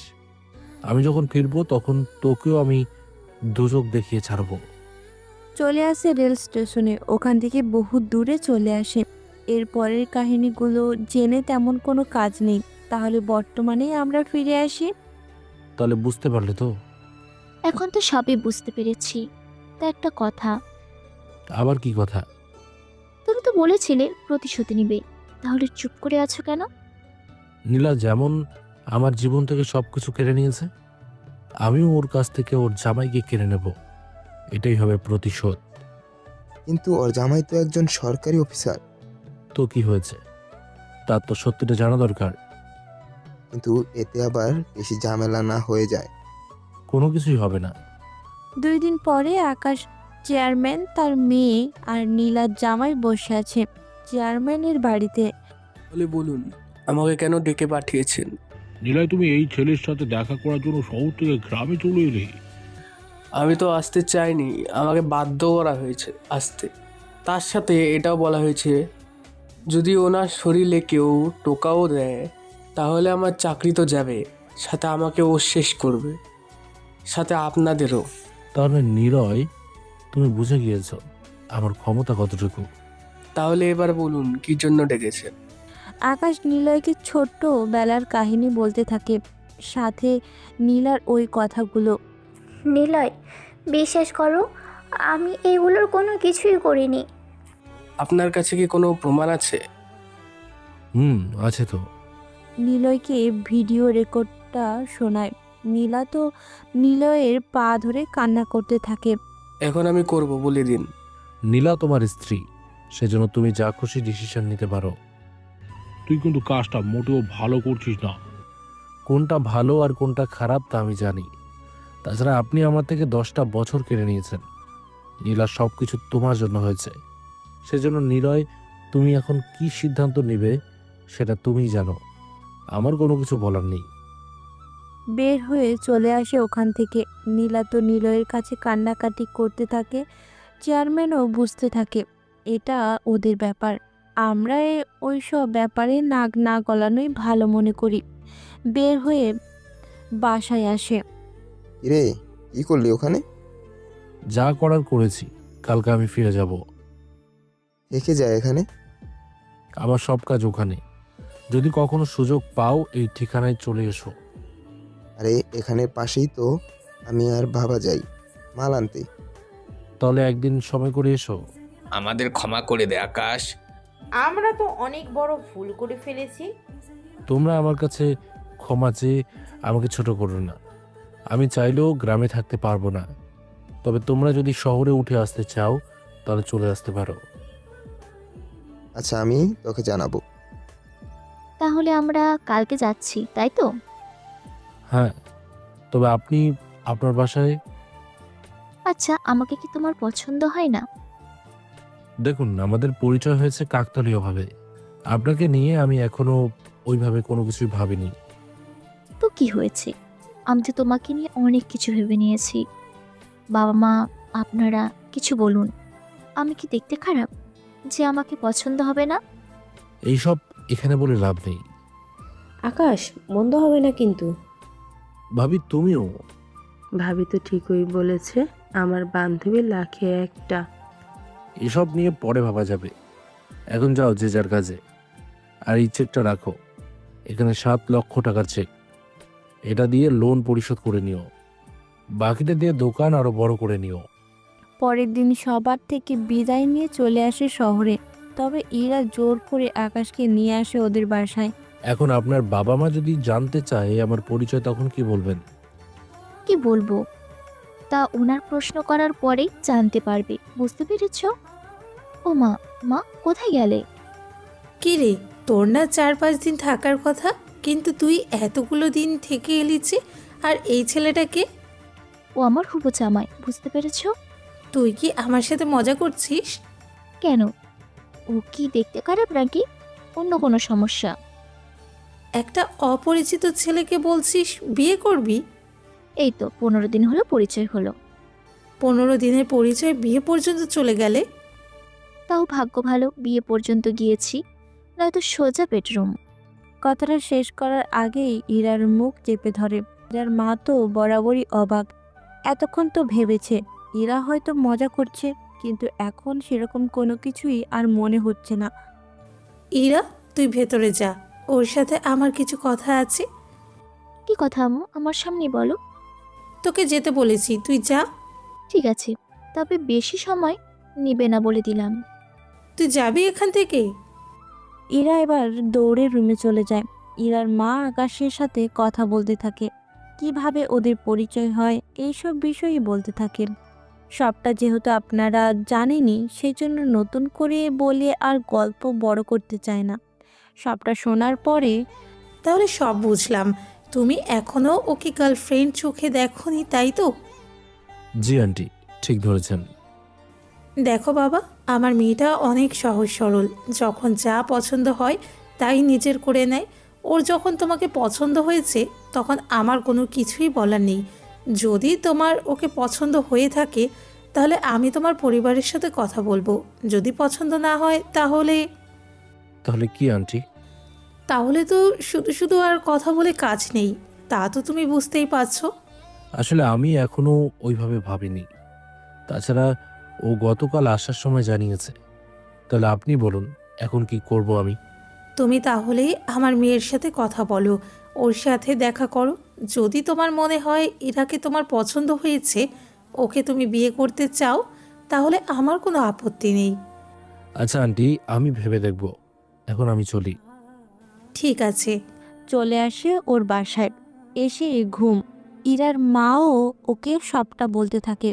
আমি যখন ফিরবো তখন তোকেও আমি দুচোখ দেখিয়ে ছাড়বো। চলে আসে রেল স্টেশনে। ওখান থেকে বহু দূরে চলে আসে। এর পরের কাহিনীগুলো জেনে তেমন কোনো কাজ নেই, তাহলে বর্তমানে আমরা ফিরে আসি। তাহলে বুঝতে পারলে তো? এখন তো সবই বুঝতে পেরেছি। তা একটা কথা, আবার কি কথা? তুমি তো বলেছিলে প্রতিশোধ নিবে, তাহলে চুপ করে আছো কেন? নীলা যেমন আমার জীবন থেকে সবকিছু কেড়ে নিয়েছে, আমিও ওর কাছ থেকে ওর জামাইকে কেড়ে নেব। এটাই হবে প্রতিশোধ। কিন্তু ওর জামাই তো একজন সরকারি অফিসার। তো কি হয়েছে? তার তো সত্যিটা জানা দরকার। কিন্তু এতে আবার বেশি ঝামেলা না হয়ে যায়? কোনো কিছুই হবে না। 2 দিন পরে আকাশ, চেয়ারম্যান, তার মেয়ে আর নীলার জামাই বসে আছে চেয়ারম্যানের বাড়িতে। বলে বলুন, আমাকে কেন ডেকে পাঠিয়েছেন? নীলাই, তুমি এই ছেলের সাথে দেখা করার জন্য শহর থেকে গ্রামে চলে এলে? আমি তো আসতে চাইনি, আমাকে বাধ্য করা হয়েছে আসতে। তার সাথে এটাও বলা হয়েছে যদি ওনার শরীরে কেউ টোকাও দেয় তাহলে আমার চাকরি তো যাবে, সাথে আমাকে ও শেষ করবে, সাথে আপনাদেরও। তাহলে নিলয়, তুমি বুঝে গিয়েছো আমার ক্ষমতা কতটুকু। তাহলে এবার বলুন কি জন্য ডেকেছেন? আকাশ নিলয়কে ছোট্ট বেলার কাহিনী বলতে থাকে, সাথে নীলার ওই কথাগুলো। নিলয়, বিশ্বাস করো আমি এগুলোর কোনো কিছুই করিনি। আপনার কাছে কি কোনো প্রমাণ আছে? আছে তো। নিলয়কে ভিডিও রেকর্ডটা শোনায়। নীলা তো নিলয়ের পা ধরে কান্না করতে থাকে। এখন আমি করব বলে দিন। নীলা তোমার স্ত্রী, সেজন্য তুমি যা খুশি ডিসিশন নিতে পারো। তুই কিন্তু কাজটা মোটেও ভালো করছিস না। কোনটা ভালো আর কোনটা খারাপ তা আমি জানি। তাছাড়া আপনি আমার থেকে 10টা বছর কেড়ে নিয়েছেন। নীলা সব কিছু তোমার জন্য হয়েছে। সেজন্য নিলয়, তুমি এখন কি সিদ্ধান্ত নেবে সেটা তুমিই জানো। আমার কোনো কিছু বলার নেই। বের হয়ে চলে আসে ওখান থেকে। নীলা তো নিলয়ের কাছে কান্নাকাটি করতে থাকে। চেয়ারম্যানও বুঝতে থাকে এটা ওদের ব্যাপার। আমরা ওইসব ব্যাপারে নাক না গলানোই ভালো মনে করি। বের হয়ে বাসায় আসে। রে, কি করলি ওখানে? যা করার করেছি, কালকে আমি ফিরে যাব। থেকে যায় এখানে? আমার সব কাজ ওখানে। যদি কখনো সুযোগ পাও এই ঠিকানায় চলে এসো। আরে এখানে পাশেই তো আমি আর বাবা যাই মাল আনতে। তাহলে একদিন সময় করে এসো। আমাদের ক্ষমা করে দে আকাশ। আমরা তো অনেক বড় ভুল করে ফেলেছি। তোমরা আমার কাছে ক্ষমা চেয়ে আমাকে ছোট করো না। আমি চাইলেও গ্রামে থাকতে পারবো না। তবে তোমরা যদি শহরে উঠে আসতে চাও তাহলে চলে আসতে পারো। আচ্ছা, আমি তোকে জানাবো। তাহলে আমরা কালকে যাচ্ছি, তাই তো? হ্যাঁ, তবে আপনি আপনার বাসায়। আচ্ছা, আমাকে কি তোমার পছন্দ হয় না? দেখুন, আমাদের পরিচয় হয়েছে কাকতালীয়ভাবে। আপনাকে নিয়ে আমি এখনো ওইভাবে কোনো কিছুই ভাবিনি। তো কি হয়েছে? আমি তো তোমাকে নিয়ে অনেক কিছু ভেবে নিয়েছি। বাবা মা, আপনারা কিছু বলুন। আমি কি দেখতে খারাপ যে আমাকে পছন্দ হবে না? এইসব এখানে বলে লাভ নেই। আকাশ, মন্দ হবে না কিন্তু। ভাবি, তুমিও। ভাবি তো ঠিকই বলেছে, আমার বান্ধবী লাখে একটা। এসব নিয়ে পরে ভাবা যাবে। এখন যাও যে যার কাজে। আর এই চেকটা রাখো, এখানে 7 লক্ষ টাকার চেক। এটা দিয়ে লোন পরিশোধ করে নিও। বাকিটা দিয়ে দোকান আরো বড় করে নিও। পরের দিন সবার থেকে বিদায় নিয়ে চলে আসে শহরে। তবে ইরা জোর করে আকাশকে নিয়ে আসে ওদের বাসায়। এখন আপনার বাবা মা যদি জানতে চায় আমার পরিচয়, তখন কি বলবেন? কি বলবো তা ওনার প্রশ্ন করার পরেই জানতে পারবে, বুঝতে পেরেছ? ও মা, মা কোথায় গেলে? কি রে, তোর না 4-5 দিন থাকার কথা, কিন্তু তুই এতগুলো দিন থেকে এলিছে। আর এই ছেলেটাকে? ও আমার হুবু জামাই, বুঝতে পেরেছ? তুই কি আমার সাথে মজা করছিস? কেন, ও কি দেখতে খারাপ নাকি অন্য কোনো সমস্যা? একটা অপরিচিত ছেলেকে বলছিস বিয়ে করবি? এই তো 15 দিন হলো পরিচয় হলো। 15 দিনের পরিচয় বিয়ে পর্যন্ত চলে গেলে? তাও ভাগ্য ভালো বিয়ে পর্যন্ত গিয়েছি, নয়তো সোজা বেডরুম। কথাটা শেষ করার আগেই ইরার মুখ চেপে ধরে। ইরার মা তো বরাবরই অবাক। এতক্ষণ তো ভেবেছে ইরা হয়তো মজা করছে, কিন্তু এখন সেরকম কোনো কিছুই আর মনে হচ্ছে না। ইরা, তুই ভেতরে যা, ওর সাথে আমার কিছু কথা আছে। কি কথা আম্মু, আমার সামনে বলো। তোকে যেতে বলেছি, তুই যা। ঠিক আছে, তবে বেশি সময় নিবে না বলে দিলাম। তুই যাবি এখান থেকে? ইরা এবার দৌড়ে রুমে চলে যায়। ইরার মা আকাশের সাথে কথা বলতে থাকে। কিভাবে ওদের পরিচয় হয় এইসব বিষয়ই বলতে থাকেন। সবটা যেহেতু আপনারা জানেনই সেই জন্য নতুন করে বলে আর গল্প বড় করতে চায় না। সবটা শোনার পরে তাহলে সব বুঝলাম, তুমি এখনো ওকে গার্লফ্রেন্ড চোখে দেখোনি, তাই তো? জি আন্টি, ঠিক ধরেছেন। দেখো বাবা, আমার মেয়েটা অনেক সহজ সরল, যখন যা পছন্দ হয় তাই নিজের করে নেয়। ওর যখন তোমাকে পছন্দ হয়েছে তখন আমার কোনো কিছুই বলার নেই। যদি তোমার ওকে পছন্দ হয়ে থাকে তাহলে আমি তোমার পরিবারের সাথে কথা বলবো। যদি পছন্দ না হয় তাহলে তাহলে কি আন্টি? তাহলে তো শুধু শুধু আর কথা বলে কাজ নেই, তা তো তুমি বুঝতেই পারছো। আসলে আমি এখনো ওইভাবে ভাবিনি। তাছাড়া ও গতকাল আসার সময় জানিয়েছে। তাহলে আপনি বলুন, এখন কি করব আমি? তুমি তাহলে আমার মেয়ের সাথে কথা বলো, ওর সাথে দেখা করো। যদি তোমার মনে হয় ইরাকে তোমার পছন্দ হয়েছে, ওকে তুমি বিয়ে করতে চাও, তাহলে আমার কোনো আপত্তি নেই। আচ্ছা আন্টি, আমি ভেবে দেখব। এখন আমি চলি। ঠিক আছে। চলে আসে ওর বাসায়। এসে ঘুম। ইরার মাও ওকে সবটা বলতে থাকে।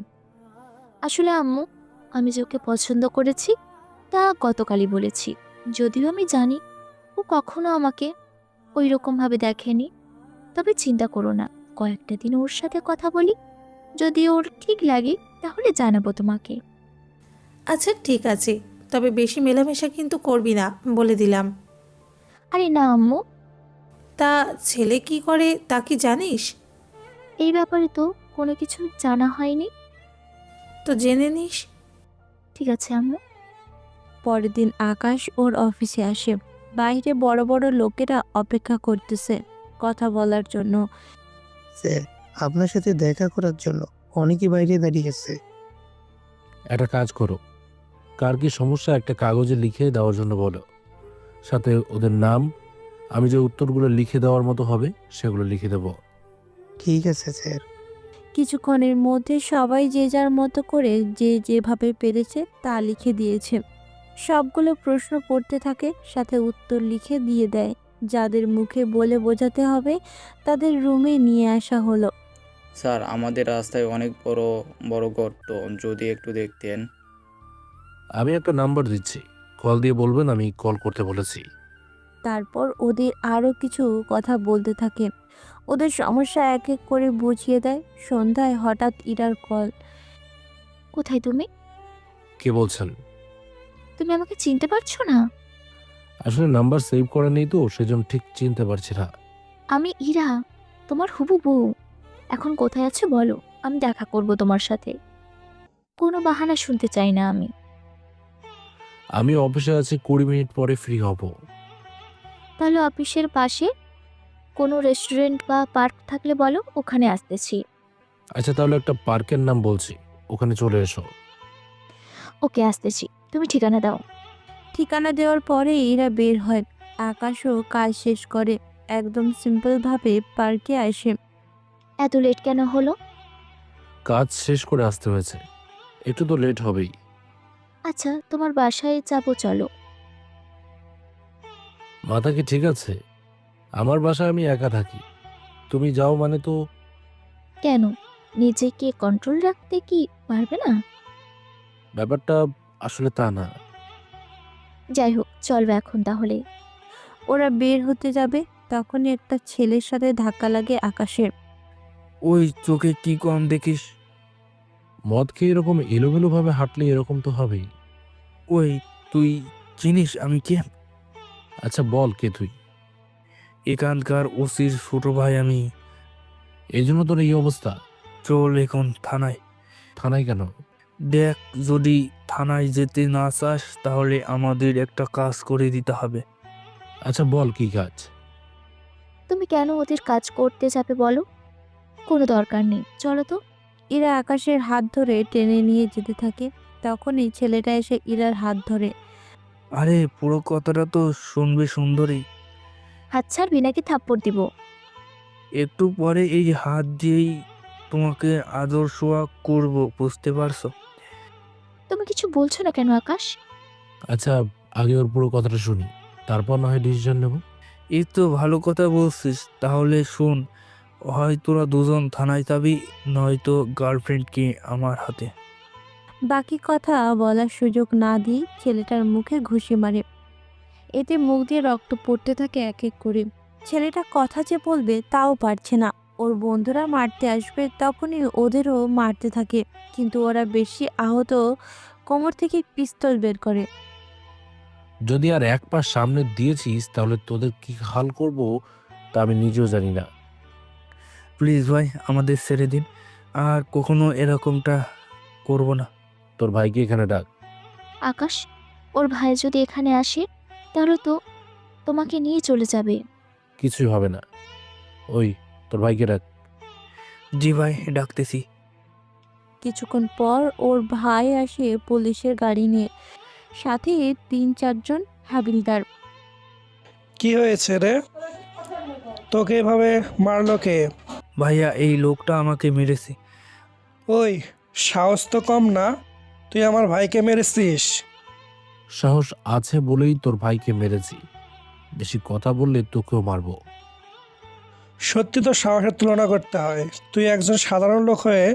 আসলে আম্মু, আমি যে ওকে পছন্দ করেছি তা গতকালই বলেছি। যদিও আমি জানি ও কখনো আমাকে ওই রকমভাবে দেখেনি, তবে চিন্তা করো না, কয়েকটা দিন ওর সাথে কথা বলি, যদি ওর ঠিক লাগে তাহলে জানাবো তোমাকে। আচ্ছা ঠিক আছে, তবে বেশি মেলামেশা কিন্তু করবি না, বলে দিলাম। আরে না আম্মু, তা ছেলে কি করে তা কি জানিস? এই ব্যাপারে তো কোনো কিছু জানা হয়নি। তো জেনে নিস। ঠিক আছে আম্মু। পরের দিন আকাশ ওর অফিসে আসে। বাইরে বড় বড় লোকেরা অপেক্ষা করতেছে কথা বলার জন্য। স্যার, আপনার সাথে দেখা করার জন্য অনেকে বাইরে দাঁড়িয়ে আছে। একটা কাজ করো, কার কি সমস্যা একটা কাগজে লিখে দেওয়ার জন্য বলো। সাথে ওদের নাম, আমি যে উত্তরগুলো লিখে দেওয়ার মতো হবে সেগুলো লিখে দেব। ঠিক আছে স্যার। কিছুক্ষণের মধ্যে সবাই যে যার মতো করে যে যেভাবে পেরেছে তা লিখে দিয়েছে। সবগুলো প্রশ্ন পড়তে থাকে, সাথে উত্তর লিখে দিয়ে দেয়। যাদের মুখে বলে বোঝাতে হবে তাদের রুমে নিয়ে আসা হলো। স্যার, আমাদের রাস্তায় অনেক বড় বড় গর্ত, যদি একটু দেখতেন। আমি একটা নাম্বার দিচ্ছি, কল দিয়ে বলবেন আমি কল করতে বলেছি। তারপর ওদের আরও কিছু কথা বলতে থাকে। ওদের সমস্যা এক এক করে বুঝিয়ে দেয়। সন্ধ্যায় হঠাৎ ইরার কল। কোথায় তুমি? কে বলছেন? তুমি আমাকে চিনতে পারছো না? আসলে নাম্বার সেভ করা নেই তো, সেজন্য ঠিক চিনতে পারছি না। আমি ইরা, তোমার হুবু বউ। এখন কোথায় আছো বলো, আমি দেখা করব তোমার সাথে। কোনো বাহানা শুনতে চাই না আমি। আমি অফিসে আছি, 20 মিনিট পরে ফ্রি হব। তাহলে অফিসের পাশে কোনো রেস্টুরেন্ট বা পার্ক থাকলে বলো, ওখানে আসতেছি। আচ্ছা তাহলে একটা পার্কের নাম বলছি, ওখানে চলে এসো। ওকে, আসতেছি, তুমি ঠিকানা দাও। ঠিকানা দেওয়ার পরে এরা বের হয়। আকাশও কাজ শেষ করে একদম সিম্পলভাবে পার্কে আসে। এত লেট কেন হলো? কাজ শেষ করে আসতে হয়েছে, একটু তো লেট হবেই। আচ্ছা, তোমার বাসায় যাবো, চলো। মাথা কি ঠিক আছে? আমার বাসায় আমি একা থাকি, তুমি যাও মানে তো? কেন, নিজেকে কন্ট্রোল রাখতে কি পারবে না? ব্যাপারটা আসলে তা না। যাই হোক, চলবে এখন তাহলে। ওরা বের হতে যাবে তখনই একটা ছেলের সাথে ধাক্কা লাগে আকাশের। ওই চোখে কি কম দেখিস? মদ খেয়ে এরকম এলোমেলো ভাবে হাঁটলে এরকম তো হবেই। ওই, তুই চিনিস আমি কে? আচ্ছা বল, কে তুই? এখানকার ওসির ছোট ভাই আমি। এই জন্য তোর এই অবস্থা? চল এখন থানায়। থানায় কেন? দেখ, যদি থানায় যেতে না চাস তাহলে আমাদের একটা কাজ করে দিতে হবে। আচ্ছা বল, কি কাজ? তুমি কেন ওদের কাজ করতে যাবে বলো? কোনো দরকার নেই, চলো তো। ইরা আকাশের হাত ধরে টেনে নিয়ে যেতে থাকে। তখনই ছেলেটা এসে ইরার হাত ধরে। আরে পুরো কথাটা তো শুনবে সুন্দরী। হাত ছাড়বি নাকি থাপ্পড় দিব? একটু পরে এই হাত দিয়েই তোমাকে আদর ছোঁয়া করব, বুঝতে পারছো? তুমি কিছু বলছো না কেন আকাশ? আচ্ছা আগে ওর পুরো কথাটা শুনি, তারপর না হয় ডিসিশন নেব। এই তো ভালো কথা বলছিস, তাহলে শোন। হয় তোরা দুজন থানায় যাবি, নয়তো গার্লফ্রেন্ডকে আমার হাতে। বাকি কথা বলার সুযোগ না দিয়ে ছেলেটার মুখে ঘুষি মারে। এতে মুখ দিয়ে রক্ত পড়তে থাকে এক এক করে। ছেলেটা কথা যে বলবে তাও পারছে না। ওর বন্ধুরা মারতে আসবে তখনই ওদেরও মারতে থাকে, কিন্তু ওরা বেশি আহত কোমর থেকে পিস্তল বের করে। যদি আর এক পা সামনে দিয়েছিস তাহলে তোদের কি হাল করব তা আমি নিজেও জানি না। প্লিজ ভাই, আমাদের ছেড়ে দিন, আর কখনো এরকমটা করব না। তোর ভাইকে এখানে ডাক। আকাশ, ওর ভাই যদি এখানে আসে তাহলে তো তোমাকে নিয়ে চলে যাবে। কিছুই হবে না। ওই তোর ভাইকে ডাক। জি ভাই, ডাকতেছি। কিছুক্ষণ পর ওর ভাই আসে পুলিশের গাড়ি নিয়ে, সাথে 3-4 জন হাবিলদার। কি হয়েছে রে? তোকে এভাবে মারলো কে? ভাইয়া, এই লোকটা আমাকে মেরেছে। ওই, সাহস তো কম না, তুই আমার ভাইকে মেরেছিস? সাহস আছে বলেই তোর ভাইকে মেরেছি, বেশি কথা বললে তোকেও মারবো। সত্যি তো সাহসের তুলনা করতে হয়। তুই একজন সাধারণ লোক হয়ে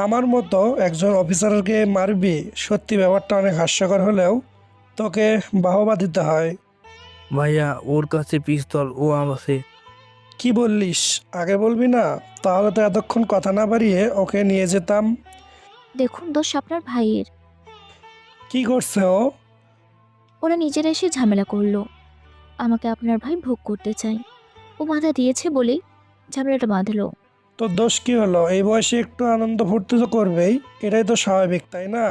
আমার মতো একজন অফিসারকে মারবি? সত্যি ব্যাপারটা অনেক হাস্যকর হলেও তোকে বাহবা দিতে হয়। ভাইয়া, ওর কাছে পিস্তল, ও আমাকে। কি বললিস? আগে বলবি না? তাহলে তো এতক্ষণ কথা না বাড়িয়ে ওকে নিয়ে যেতাম। দেখুন, দোষ আপনার ভাইয়ের। কি করছে ও? ওরা নিজেরা এসে ঝামেলা করলো। আমাকে আপনার ভাই ভোগ করতে চাই। ও বাধা দিয়েছে বলেই ঝামেলাটা বাঁধলো। তোর দোষ কি হলো? এই বয়সে একটু আনন্দ ফুর্তি তো করবেই, এটাই তো স্বাভাবিক, তাই না?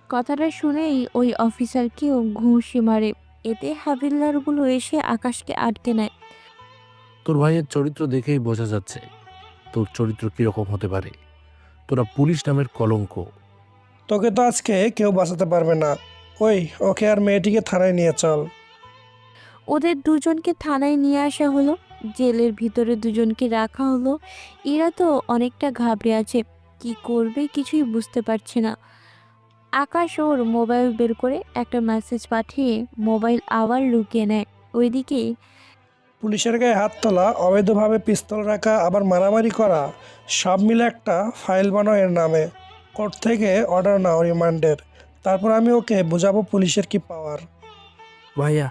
কথাটা শুনেই ওই অফিসারকেও ঘুষি মারে। এতে হাবিলদারগুলো এসে আকাশকে আটকে নেয়। তোর ভাইয়ের চরিত্র দেখেই বোঝা যাচ্ছে তোর চরিত্র কিরকম হতে পারে। তোরা পুলিশ নামের কলঙ্ক। তোকে তো আজকে কেউ বাঁচাতে পারবে না। ওই, ওকে আর মেয়েটিকে থানায় নিয়ে চল। ওদের দুজনকে থানায় নিয়ে আসা হলো। জেলের ভিতরে দুজনকে রাখা হলো। এরা তো অনেকটা ঘাবড়ে আছে, কি করবে কিছুই বুঝতে পারছে না। আকাশ ওর মোবাইল বের করে একটা মেসেজ পাঠিয়ে মোবাইল আবার লুকিয়ে নেয়। ওইদিকে পুলিশের গায়ে হাত তোলা, অবৈধভাবে পিস্তল রাখা, আবার মারামারি করা, সব মিলে একটা ফাইল বানাও এর নামে। কোর্ট থেকে অর্ডার নাও রিমান্ডের। তারপর আমি ওকে বোঝাবো পুলিশের কি পাওয়ার। ভাইয়া,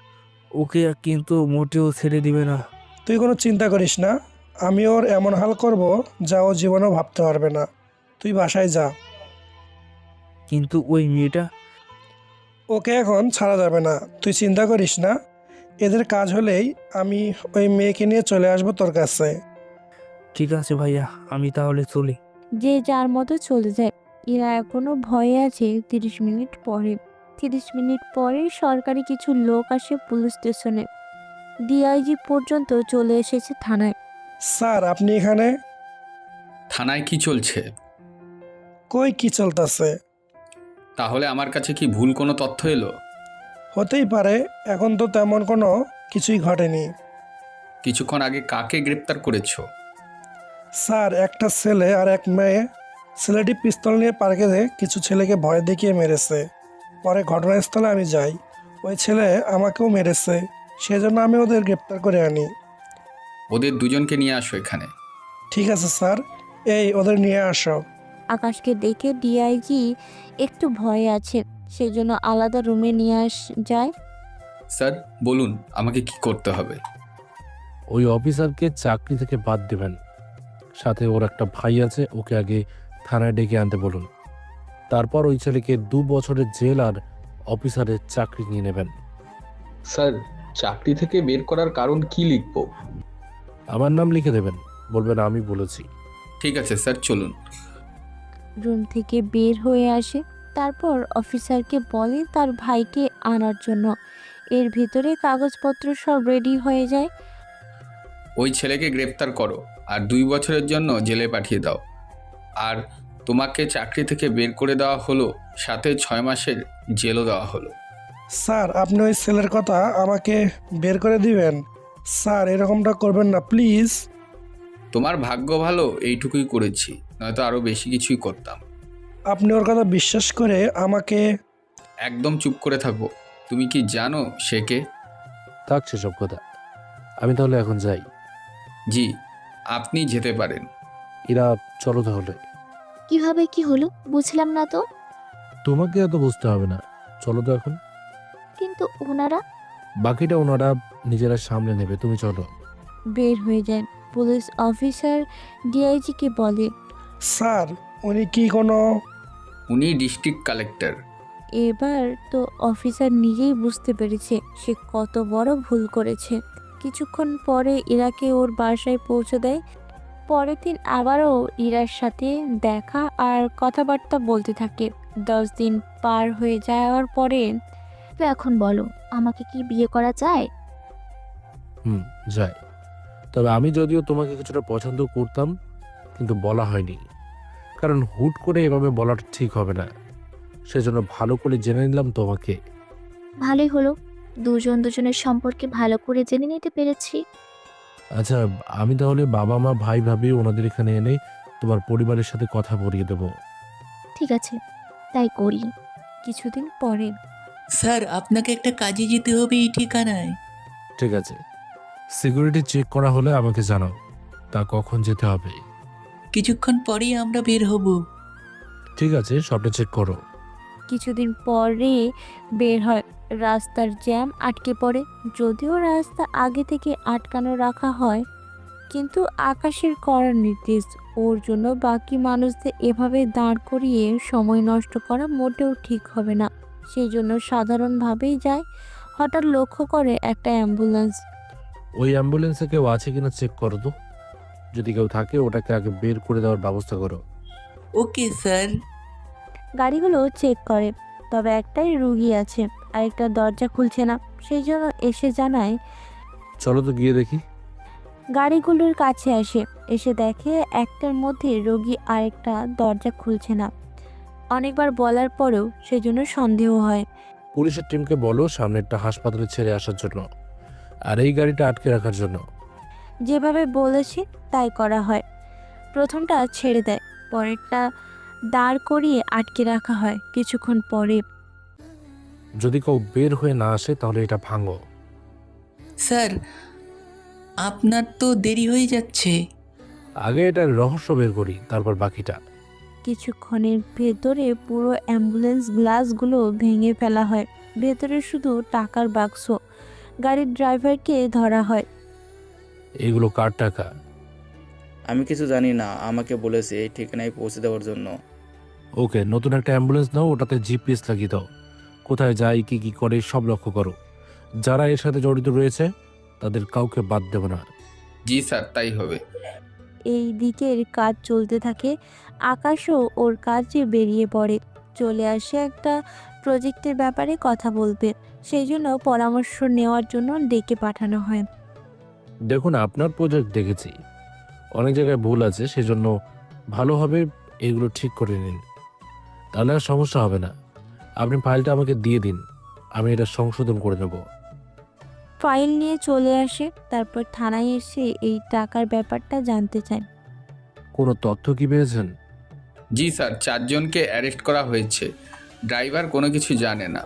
ওকে কিন্তু মোটেও ছেড়ে দিবে না। তুই কোনো চিন্তা করিস না, আমি ওর এমন হাল করব যা ও জীবনেও ভাবতে পারবে না। তুই বাসায় যা। কিন্তু ওই মেয়েটা? ওকে এখন ছাড়া যাবে না, তুই চিন্তা করিস না। এদের কাজ হলেই আমি ওই মেয়েকে নিয়ে চলে আসবো তোর কাছে। ঠিক আছে ভাইয়া, আমি তাহলে চলি। যে যার মতো চলে যায়। এরা এখনো ভয়ে আছে। 30 মিনিট পরে 30 মিনিট পরে সরকারি কিছু লোক আসে পুলিশ স্টেশনে। ডিআইজি পর্যন্ত চলে এসেছে থানায়। স্যার, আপনি এখানে? থানায় কি চলছে? কই কি চলতেছে? তাহলে আমার কাছে কি ভুল কোনো তথ্য এলো? হতেই পারে, এখন তো তেমন কোনো কিছুই ঘটেনি। কিছুক্ষণ আগে কাকে গ্রেপ্তার করেছো? স্যার, একটা ছেলে আর এক মেয়ে। ছেলেটি পিস্তল নিয়ে পার্কে কিছু ছেলেকে ভয় দেখিয়ে মেরেছে। পরে ঘটনাস্থলে আমি যাই, ওই ছেলে আমাকেও মেরেছে, সেজন্য আমি ওদের গ্রেপ্তার করে আনি। ওদের দুজনকে নিয়ে আসো এখানে। ঠিক আছে স্যার, এই ওদের নিয়ে আসো। আকাশকে দেখে ডিআইজি একটু ভয়ে আছে, সেজন্য আলাদা রুমে নিয়ে যায়। স্যার বলুন, আমাকে কি করতে হবে? ওই অফিসারকে চাকরি থেকে বাদ দেবেন। সাথে ওর একটা ভাই আছে, ওকে আগে থানায় ডেকে আনতে বলুন। তারপর ওই ছেলেকে 2 বছরের জেল আর অফিসারের চাকরি নিয়ে নেবেন। স্যার, চাকরি থেকে বের করার কারণ কি লিখব? আমার নাম লিখে দেবেন, বলবেন আমি বলেছি। ঠিক আছে স্যার, চলুন। রুম থেকে বের হয়ে আসে, তারপর অফিসারকে বলে তার ভাইকে আনার জন্য। এর ভিতরে কাগজপত্র সব রেডি হয়ে যায়। ওই ছেলেকে গ্রেপ্তার করো আর 2 বছরের জন্য জেলে পাঠিয়ে দাও। আর তোমাকে চাকরি থেকে বের করে দেওয়া হলো, সাথে 6 মাসের জেলও দেওয়া হলো। স্যার, আপনি ওই ছেলের কথা আমাকে বের করে দিবেন? স্যার, এরকমটা করবেন না প্লিজ। তোমার ভাগ্য ভালো এইটুকুই করেছি, নয়তো আরও বেশি কিছুই করতাম। আপনি ওর কথা বিশ্বাস করে আমাকে... একদম চুপ করে থাকো। তুমি কি জানো সে কে? থাক সেসব কথা, আমি তাহলে এখন যাই। জি, আপনি যেতে পারেন। এরা চলো তাহলে। কিভাবে কি হলো বুঝলাম না তো। তোমাকে এত বুঝতে হবে না, চলো তো এখন। কিন্তু ওনারা? বাকিটা ওনারা নিজেরা সামলে নেবে, তুমি চলো। বের হয়ে যায়। পুলিশ অফিসার ডিআইজিকে বলে, স্যার উনি কি কোনো উনি ডিস্ট্রিক্ট কালেক্টর। এবার তো অফিসার নিজেই বুঝতে পেরেছে সে কত বড় ভুল করেছে। কিছুক্ষণ পরে ইরাকে ওর বাসায় পৌঁছে দেয়। পরের দিন আবারও ইরার সাথে দেখা আর কথাবার্তা বলতে থাকে। 10 দিন পার হয়ে যাওয়ার পরে তো এখন বলো, আমাকে কি বিয়ে করা যায়? যাই। তবে আমি যদিও তোমাকে কিছুটা পছন্দ করতাম, কিন্তু বলা হয়নি, কারণ হুট করে এভাবে বলাটা ঠিক হবে না। সেজন্য ভালো করে জেনে নিলাম তোমাকে। ভালোই হলো, দুজন দুজনের সম্পর্কে ভালো করে জেনে নিতে পেরেছি। আচ্ছা, আমি তাহলে বাবা মা ভাই ভাবি ওনাদের এখানে এনে তোমার পরিবারের সাথে কথা বলিয়ে দেবো। ঠিক আছে, তাই করি। কিছুদিন পরে স্যার আপনাকে একটা কাজে যেতে হবে এই ঠিকানায়। ঠিক আছে, সিকিউরিটি চেক করা হলে আমাকে জানাও। তা কখন যেতে হবে? কিছুক্ষণ পরেই আমরা বের হব। ঠিক আছে, সবটা চেক করো। কিছুদিন পরে বের হয়। রাস্তার জ্যাম আটকে পড়ে। যদিও রাস্তা আগে থেকে আটকানো রাখা হয়, কিন্তু আকাশের কড়া নির্দেশ, ওর জন্য বাকি মানুষদের এভাবে দাঁড় করিয়ে সময় নষ্ট করা মোটেও ঠিক হবে না। সেই জন্য সাধারণভাবেই যায়। হঠাৎ লক্ষ্য করে একটা অ্যাম্বুলেন্স। ওই অ্যাম্বুলেন্সে কেউ আছে কিনা চেক করো তো। যদি কেউ থাকে ওটাকে আগে বের করে দেওয়ার ব্যবস্থা করো। Okay sir. গাড়িগুলো চেক করে, তবে একটাই রুগী আছে, আরেকটা দরজা খুলছে না। সেই জন্য এসে জানায়। চলো তো গিয়ে দেখি। গাড়িগুলোর কাছে এসে দেখে একটার মধ্যে রোগী, আরেকটা দরজা খুলছে না। অনেকবার বলার পরেও সেজন্য সন্দেহ হয়। পুলিশের টিমকে বলো সামনেরটা হাসপাতালে ছেড়ে আসার জন্য, আর এই গাড়িটা আটকে রাখার জন্য। যেভাবে বলেছি তাই করা হয়। প্রথমটা ছেড়ে দেয়, পরেরটা দাঁড় করিয়ে আটকে রাখা হয়। কিছুক্ষণ পরে যদি কেউ বের হয়ে না আসে তাহলে এটা ভাঙো। স্যার আপনার তো দেরি হয়ে যাচ্ছে। আগে এটার রহস্য বের করি, তারপর বাকিটা। কিছুক্ষণের ভেতরে পুরো অ্যাম্বুলেন্স গ্লাসগুলো ভেঙে ফেলা হয়। ভেতরে শুধু টাকার বাক্স। গাড়ির ড্রাইভারকে ধরা হয়। এগুলো কার টাকা? আমি কিছু জানি না, আমাকে বলেছে এই ঠিকানায় পৌঁছে দেওয়ার জন্য। ওকে, নতুন একটা অ্যাম্বুলেন্স নাও, ওটাতে জিপিএস লাগিয়ে দাও। কোথায় যায় কি কি করে সব লক্ষ্য করো। যারা এর সাথে জড়িত রয়েছে তাদের কাউকে বাদ দেব না। জি স্যার, তাই হবে। এই দিকের কাজ চলতে থাকে। আকাশও ওর কাজে বেরিয়ে পড়ে। চলে আসে একটা প্রজেক্টের ব্যাপারে কথা বলবে। সেই জন্য পরামর্শ নেওয়ার জন্য ডেকে পাঠানো হয়। দেখুন, আপনার প্রজেক্ট দেখেছি অনেক জায়গায় ভুল আছে, সেজন্য ভালো হবে এগুলো ঠিক করে নিন, তাহলে আর সমস্যা হবে না। আপনি ফাইলটা আমাকে দিয়ে দিন, আমি এটা সংশোধন করে নেব। ফাইল নিয়ে চলে আসে। তারপর থানায় এসে এই টাকার ব্যাপারটা জানতে চায়। কোনো তথ্য কি পেয়েছেন? জি স্যার, 4 জনকে অ্যারেস্ট করা হয়েছে। ড্রাইভার কোনো কিছু জানে না,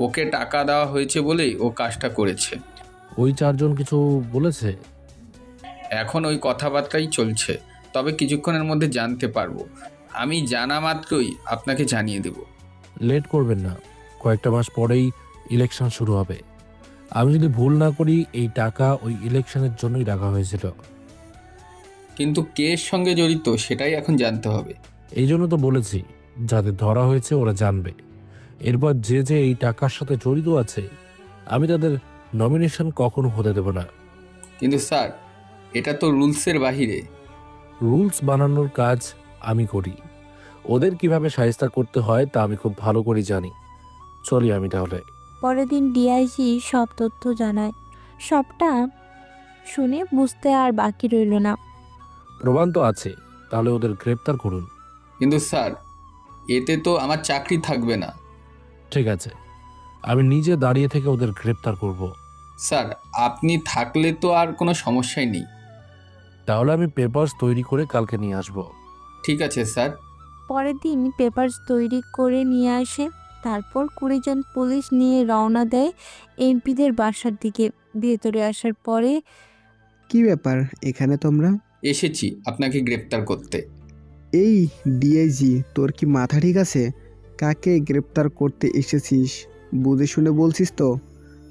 ওকে টাকা দেওয়া হয়েছে বলেই ও কাজটা করেছে। ওই 4 জন কিছু বলেছে? এখন ওই কথাবার্তাই চলছে, তবে কিছুক্ষণের মধ্যে জানতে পারবো। আমি জানা মাত্রই আপনাকে জানিয়ে দেব। লেট করবেন না, কয়েকটা মাস পরেই ইলেকশন শুরু হবে। আমি যদি ভুল না করি এই টাকা ওই ইলেকশনের জন্যই রাখা হয়েছিল। কিন্তু কে এর সঙ্গে জড়িত সেটাই এখন জানতে হবে। এই জন্য তো বলেছি, যাদের ধরা হয়েছে ওরা জানবে। এরপর যে যে এই টাকার সাথে জড়িত আছে আমি তাদের নমিনেশন কখনো হতে দেব না। কিন্তু স্যার, এটা তো রুলসের বাহিরে। রুলস বানানোর কাজ আমি করি, ওদের কিভাবে শায়েস্তা করতে হয় তা আমি খুব ভালো করে জানি। চলি আমি তাহলে। পরের দিন ডিআইজি সব তথ্য জানায়। সবটা শুনে বুঝতে আর বাকি রইল না। প্রমাণ তো আছে, তাহলে ওদের গ্রেপ্তার করুন। কিন্তু স্যার, এতে তো আমার চাকরি থাকবে না। ঠিক আছে, আমি নিজে দাঁড়িয়ে থেকে ওদের গ্রেপ্তার করব। স্যার, আপনি থাকলে তো আর কোনো সমস্যাই নেই। তাহলে আমি পেপারস তৈরি করে কালকে নিয়ে আসব। ঠিক আছে স্যার। পরের দিন পেপারস তৈরি করে নিয়ে আসে। তারপর 20 জন পুলিশ নিয়ে রওনা দেয় এমপিদের বাসার দিকে। ভেতরে আসার পরে কি ব্যাপার এখানে তোমরা? এসেছি আপনাকে গ্রেপ্তার করতে। এই ডিআইজি, তোর কি মাথা ঠিক আছে? কাকে গ্রেপ্তার করতে এসেছিস বুঝে শুনে বলছিস তো?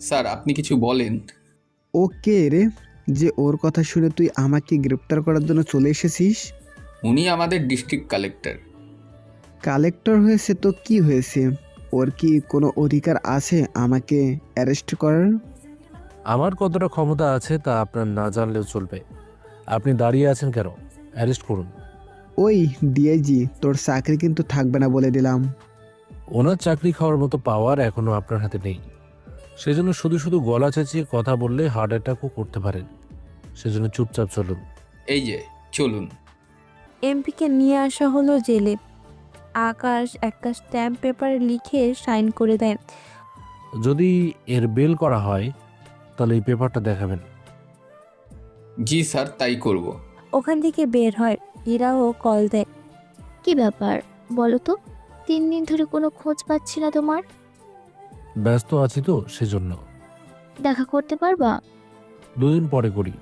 স্যার আপনি কিছু বলেন। ও কে রে যে ওর কথা শুনে তুই আমাকে গ্রেপ্তার করার জন্য চলে এসেছিস? উনি আমাদের ডিস্ট্রিক্ট কালেক্টর। কালেক্টর হয়েছে তো কি হয়েছে? ওর কি কোনো অধিকার আছে আমাকে অ্যারেস্ট করার? আমার কতটা ক্ষমতা আছে তা আপনার না জানলেও চলবে। আপনি দাঁড়িয়ে আছেন কেন? অ্যারেস্ট করুন। ওই ডিআইজি, তোর চাকরি কিন্তু থাকবে না বলে দিলাম। ওনার চাকরি খাওয়ার মতো পাওয়ার এখনো আপনার হাতে নেই। সেজন্য শুধু শুধু গলা চেঁচিয়ে কথা বললে হার্ট অ্যাটাকও করতে পারেন। সেজন্য চুপচাপ চলুন। এই যে চলুন। এমপিকে নিয়ে আসা হলো জেলে। আকাশ একটা স্ট্যাম্প পেপারে লিখে সাইন করে দেয়। যদি এর বেল করা হয় তাহলে এই পেপারটা দেখাবেন। জি স্যার, তাই করব। ওখান থেকে বের হয়। ইরাও কল দেয়। কি ব্যাপার বলো তো, 3 দিন ধরে কোনো খোঁজ পাচ্ছি না তোমার। ব্যস্ত আছি তো সেজন্য। দেখা করতে পারবা? 2 দিন পরে করি।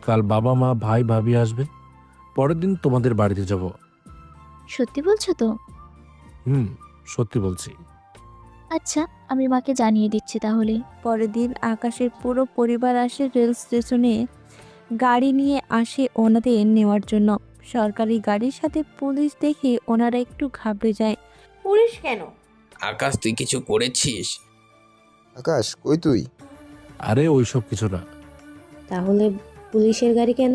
কাল বাবা মা ভাই ভাবি আসবে। পরের দিন তোমাদের বাড়িতে যাব। সত্যি বলছো তো? সত্যি বলছি। আচ্ছা, আমি মাকে জানিয়ে দিচ্ছি তাহলে। পরের দিন আকাশের পুরো পরিবার আসে রেল স্টেশনে। গাড়ি নিয়ে আসে ওনাদের নেওয়ার জন্য। সরকারি গাড়ির সাথে পুলিশ দেখে ওনারা একটু ঘাবড়ে যায়। পুলিশ কেন? আকাশ, তুই কিছু করেছিস? আকাশ, কই তুই? আরে ওইসব কিছু না, তাহলে পুলিশের গাড়ি কেন?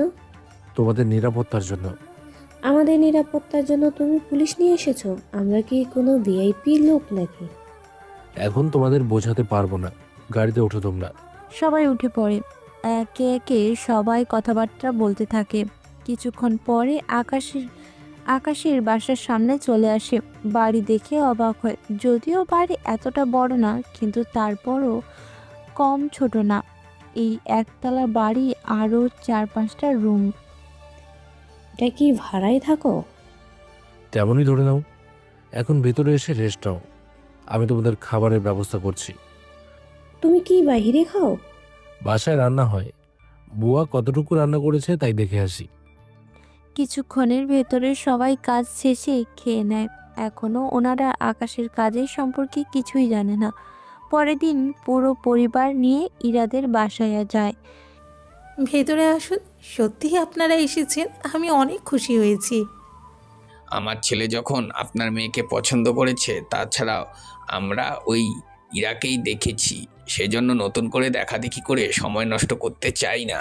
তোমাদের নিরাপত্তার জন্য। আমাদের নিরাপত্তার জন্য তুমি পুলিশ নিয়ে এসেছো? আমরা কি কোনো ভিআইপি লোক নাকি? এখন তোমাদের বোঝাতে পারবো না। গাড়িতে ওঠো তোমরা। সবাই উঠে পড়ে। একে একে সবাই কথাবার্তা বলতে থাকে। কিছুক্ষণ পরে আকাশের বাসার সামনে চলে আসে। বাড়ি দেখে অবাক হয়। যদিও বাড়ি এতটা বড় না, কিন্তু তারপরও কম ছোট না। এই একতলা বাড়ি, আরও 4-5টা রুম। এটা কি ভাড়ায় থাকো? তেমনই ধরে নাও। এখন ভেতরে এসে রেস্ট নাও। আমি তোমাদের খাবারের ব্যবস্থা করছি। তুমি কি বাইরে খাও? বাসায় রান্না হয়। বুয়া কতটুকু রান্না করেছে তাই দেখে আসি। কিছুক্ষণের ভেতরে সবাই কাজ শেষে খেয়ে নেয়। এখনও ওনারা আকাশের কাজের সম্পর্কে কিছুই জানে না। পরের দিন পুরো পরিবার নিয়ে ইরাদের বাসায় যায়। ভেতরে আসুন। সত্যি আপনারা এসেছেন, আমি অনেক খুশি হয়েছি। আমার ছেলে যখন আপনার মেয়েকে পছন্দ করেছে, তাছাড়াও আমরা ওই ইরাকেই দেখেছি, সেজন্য নতুন করে দেখাদেখি করে সময় নষ্ট করতে চাই না।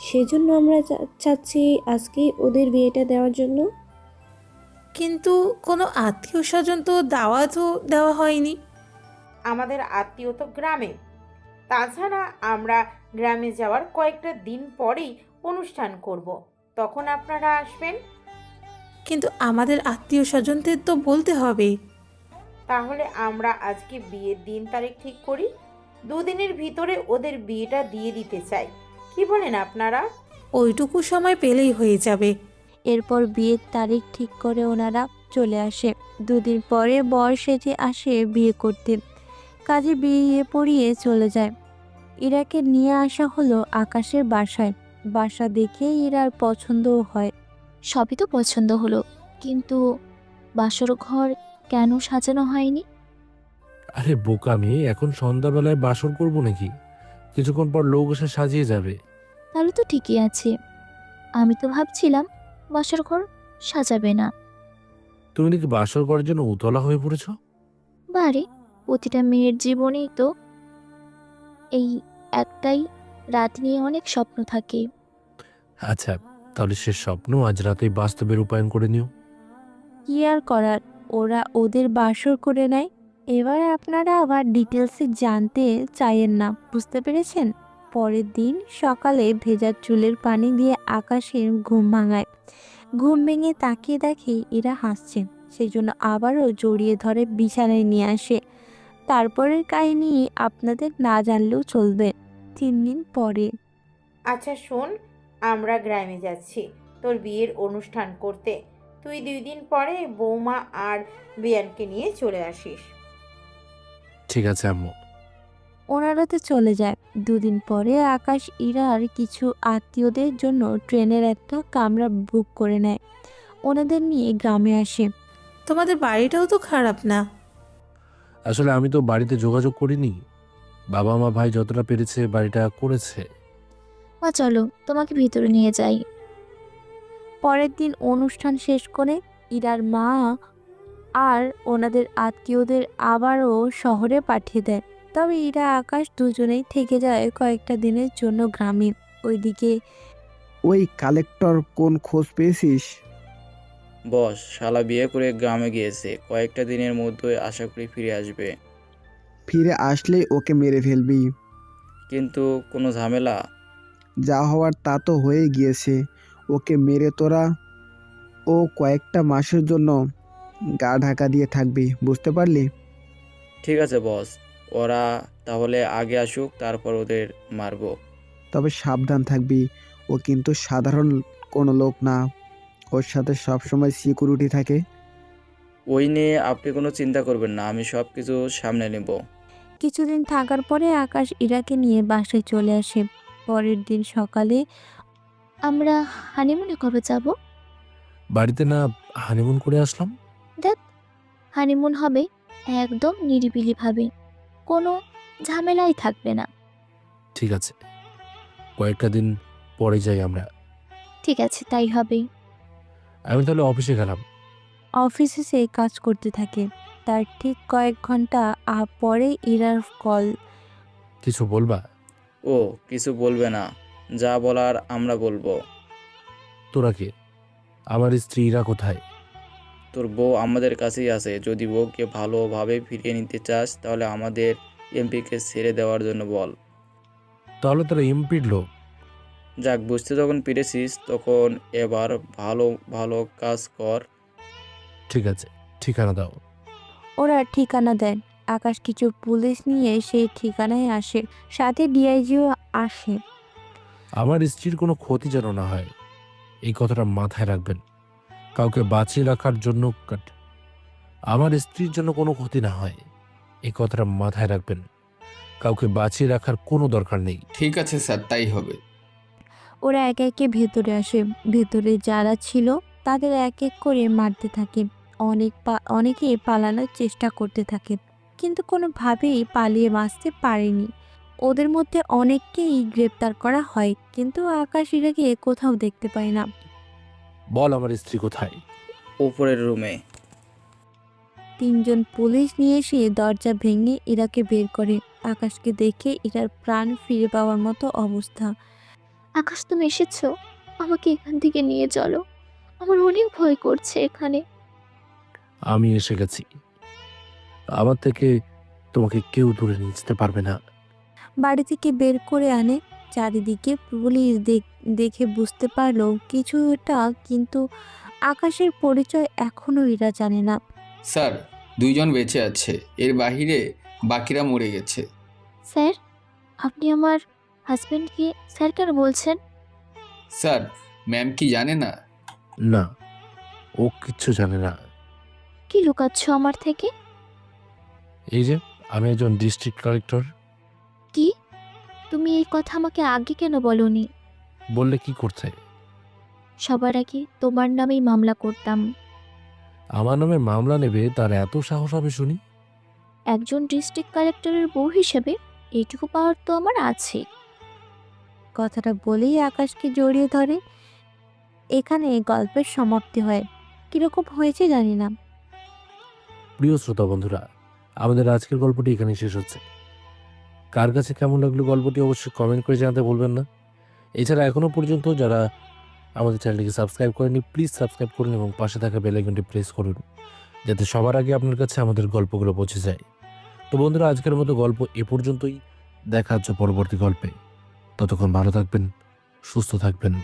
সেজন্য আমরা চাচ্ছি আজকেই ওদের বিয়েটা দেওয়ার জন্য। কিন্তু কোনো আত্মীয় স্বজন তো দাওয়াতও দেওয়া হয়নি। আমাদের আত্মীয় তো গ্রামে। তাছাড়া আমরা গ্রামে যাওয়ার কয়েকটা দিন পরেই অনুষ্ঠান করব। তখন আপনারা আসবেন। কিন্তু আমাদের আত্মীয় স্বজনদের তো বলতে হবে। তাহলে আমরা আজকে বিয়ের দিন তারিখ ঠিক করি। 2 দিনের ভিতরে ওদের বিয়েটা দিয়ে দিতে চাই। কি বলেন আপনারা? ওইটুকু সময় পেলেই হয়ে যাবে। এরপর বিয়ের তারিখ ঠিক করে ওনারা চলে আসে। 2 দিন পরে বর সেজে আসে বিয়ে করতে। কাজে বিয়ে পড়িয়ে চলে যায়। ইরাকে নিয়ে আসা হলো আকাশের বাসায়। বাসা দেখে ইরার পছন্দও হয়। সবই তো পছন্দ হলো, কিন্তু বাসর ঘর কেন সাজানো হয়নি? আরে বোকা মেয়ে, এখন সন্ধ্যাবেলায় বাসর করবো নাকি? কিছুক্ষণ পর লোক এসে সাজিয়ে যাবে। তাহলে তো ঠিকই আছে। আমি তো ভাবছিলাম বাসর ঘর সাজাবে না। তুমি নাকি বাসর করার জন্য উতলা হয়ে পড়েছ? বারে, প্রতিটা মেয়ের জীবনেই তো এই একটাই রাত নিয়ে অনেক স্বপ্ন থাকে। আচ্ছা, তাহলে সে স্বপ্ন আজ রাতেই বাস্তবে রূপায়ণ করে নিও। কি আর করার, ওরা ওদের বাসর করে নেয়। এবার আপনারা আবার ডিটেলসে জানতে চাইেন না, বুঝতে পেরেছেন? পরের দিন সকালে ভেজা চুলের পানি দিয়ে আকাশের ঘুম ভাঙায়। ঘুম ভেঙে তাকিয়ে দেখে এরা হাসছেন। সেই জন্য আবারও জড়িয়ে ধরে বিছানায় নিয়ে আসে। তারপরের কাহিনী আপনাদের না জানলেও চলবে। 3 দিন পরে। আচ্ছা শোন, আমরা গ্রামে যাচ্ছি তোর বিয়ের অনুষ্ঠান করতে। তুই 2 দিন পরে বৌমা আর বিয়ানকে নিয়ে চলে আসিস। ঠিক আছে আম্মু। ওনারা তো চলে যায়। দুদিন পরে আকাশ ইরার কিছু আত্মীয়দের জন্য ট্রেনের একটা কামরা বুক করে নেয়। ওনাদের নিয়ে গ্রামে আসে। তোমাদের বাড়িটাও তো খারাপ না। আসলে আমি তো বাড়িতে যোগাযোগ করিনি। বাবা মা ভাই যতটা পেরেছে বাড়িটা করেছে। মা চলো তোমাকে ভিতরে নিয়ে যাই। পরের দিন অনুষ্ঠান শেষ করে ইরার মা আর ওনাদের আত্মীয়দের আবারও শহরে পাঠিয়ে দেয়। তবে ইরা আকাশ দুজনেই থেকে যায় কয়েকটা দিনের জন্য গ্রামে। ওইদিকে ওই কালেক্টর কোন খোঁজ পেয়েছিস? বস, শালা বিয়ে করে গ্রামে গিয়েছে, কয়েকটা দিনের মধ্যে আশা করি ফিরে আসবে। ফিরে আসলেই ওকে মেরে ফেলবি। কিন্তু কোনো ঝামেলা? যা হওয়ার তা তো হয়ে গিয়েছে। ওকে মেরে তোরা ও কয়েকটা মাসের জন্য গা ঢাকা দিয়ে থাকবি, বুঝতে পারলি? ঠিক আছে বস, ওরা তাহলে আগে আসুক, তারপর ওদের মারবো। তবে সাবধান থাকবি, ও কিন্তু সাধারণ কোনো লোক না। ওর সাথে সবসময় সিকিউরিটি থাকে। ওই নিয়ে আপনি কোনো চিন্তা করবেন না, আমি সব কিছু সামনে নেব। কিছুদিন থাকার পরে আকাশ ইরাকে নিয়ে বাসায় চলে আসে। পরের দিন সকালে আমরা হানিমুনে কবে যাব? বাড়িতে না হানিমুন করে আসলাম। দেখ, হানিমুন হবে একদম নিরিবিলিভাবে, কোনো ঝামেলাই থাকবে না। ঠিক আছে, কয়েকটা দিন পরে যাই আমরা। ঠিক আছে, তাই হবে। আমি তাহলে অফিসে গেলাম। অফিসে সে কাজ করতে থাকে। তার ঠিক কয়েক ঘন্টা পরে ইরার কল। কিছু বলবা? ও কিছু বলবে না, যা বলার আমরা বলবো। তোরা কে? আমার স্ত্রীরা কোথায়? তোর বউ আমাদের কাছেই আছে। যদি বউকে ভালোভাবে ফিরিয়ে নিতে চাস তাহলে আমাদের এমপিকে ছেড়ে দেওয়ার জন্য বল। তাহলে তোরা এমপির লোক? যাক, বুঝতে যখন পেরেছিস তখন এবার ভালো ভালো কাজ কর। ঠিক আছে, ঠিকানা দাও। ওরা ঠিকানা দেন। আকাশ কিছু পুলিশ নিয়ে সেই ঠিকানায় আসে, সাথে ডিআইজিও আসে। আমার স্ত্রীর কোনো ক্ষতি যেন না হয়, এই কথাটা মাথায় রাখবেন। কাউকে বাঁচিয়ে রাখার জন্য আমার স্ত্রীর জন্য কোনো ক্ষতি না হয়, এই কথাটা মাথায় রাখবেন। কাউকে বাঁচিয়ে রাখার কোনো দরকার নেই। ঠিক আছে স্যার, তাই হবে। ওরা একে একে ভেতরে আসে। ভেতরে যারা ছিল তাদের এক এক করে মারতে থাকে। অনেকে পালানোর চেষ্টা করতে থাকে, কিন্তু কোনোভাবেই পালিয়ে বাঁচতে পারেনি। ওদের মধ্যে অনেককেই গ্রেপ্তার করা হয়, কিন্তু আকাশ ইরাকে কোথাও দেখতে পায় না। বল আমার স্ত্রী কোথায়? উপরের রুমে। তিনজন পুলিশ নিয়ে এসে দরজা ভেঙে ইরাকে বের করে। আকাশকে দেখে ইরার প্রাণ ফিরে পাওয়ার মতো অবস্থা। আকাশ, তুমি এসেছো? আমাকে এখান থেকে নিয়ে চলো, আমার অনেক ভয় করছে এখানে। আমি এসে গেছি। আমার থেকে তোমাকে কেউ দূরে নিয়ে যেতে পারবে না। বাড়ি থেকে বের করে আনে। চারিদিকে পুলিশ দেখে বুঝতে পারলো কিছুটা, কিন্তু আকাশের পরিচয় এখনো এরা জানে না। স্যার, 2 জন বেঁচে আছে, এর বাহিরে বাকিরা মরে গেছে। স্যার, আপনি আমার হাজবেন্ডকে স্যার কেন বলছেন? স্যার, ম্যাম কি জানে না? না, ও কিচ্ছু জানে না। কি লুকাচ্ছ আমার থেকে? এই যে আমি একজন ডিস্ট্রিক্ট কালেক্টর। কি? তুমি এই কথা আমাকে আগে কেন বলনি? বললে কি করতে? সবার আগে তোমার নামেই মামলা করতাম। আমার নামে মামলা নেবে তার এত সাহস হবে শুনি? একজন ডিস্ট্রিক্ট কালেক্টরের বউ হিসেবে এইটুকু পাওয়ার তো আমার আছে। কথাটা বলেই আকাশকে জড়িয়ে ধরে। এখানে গল্পের সমাপ্তি হয়। কিরকম হয়েছে জানি না। প্রিয় শ্রোতা বন্ধুরা, আমাদের আজকের গল্পটি এখানেই শেষ হচ্ছে। কার কাছে কেমন লাগলো গল্পটি অবশ্যই কমেন্ট করে জানাতে ভুলবেন না। এছাড়া এখনও পর্যন্ত যারা আমাদের চ্যানেলটিকে সাবস্ক্রাইব করেনি, প্লিজ সাবস্ক্রাইব করুন এবং পাশে থাকা বেল আইকনটি প্রেস করুন, যাতে সবার আগে আপনার কাছে আমাদের গল্পগুলো পৌঁছে যায়। তো বন্ধুরা, আজকের মতো গল্প এ পর্যন্তই। দেখা হচ্ছে পরবর্তী গল্পে। ততক্ষণ ভালো থাকবেন, সুস্থ থাকবেন।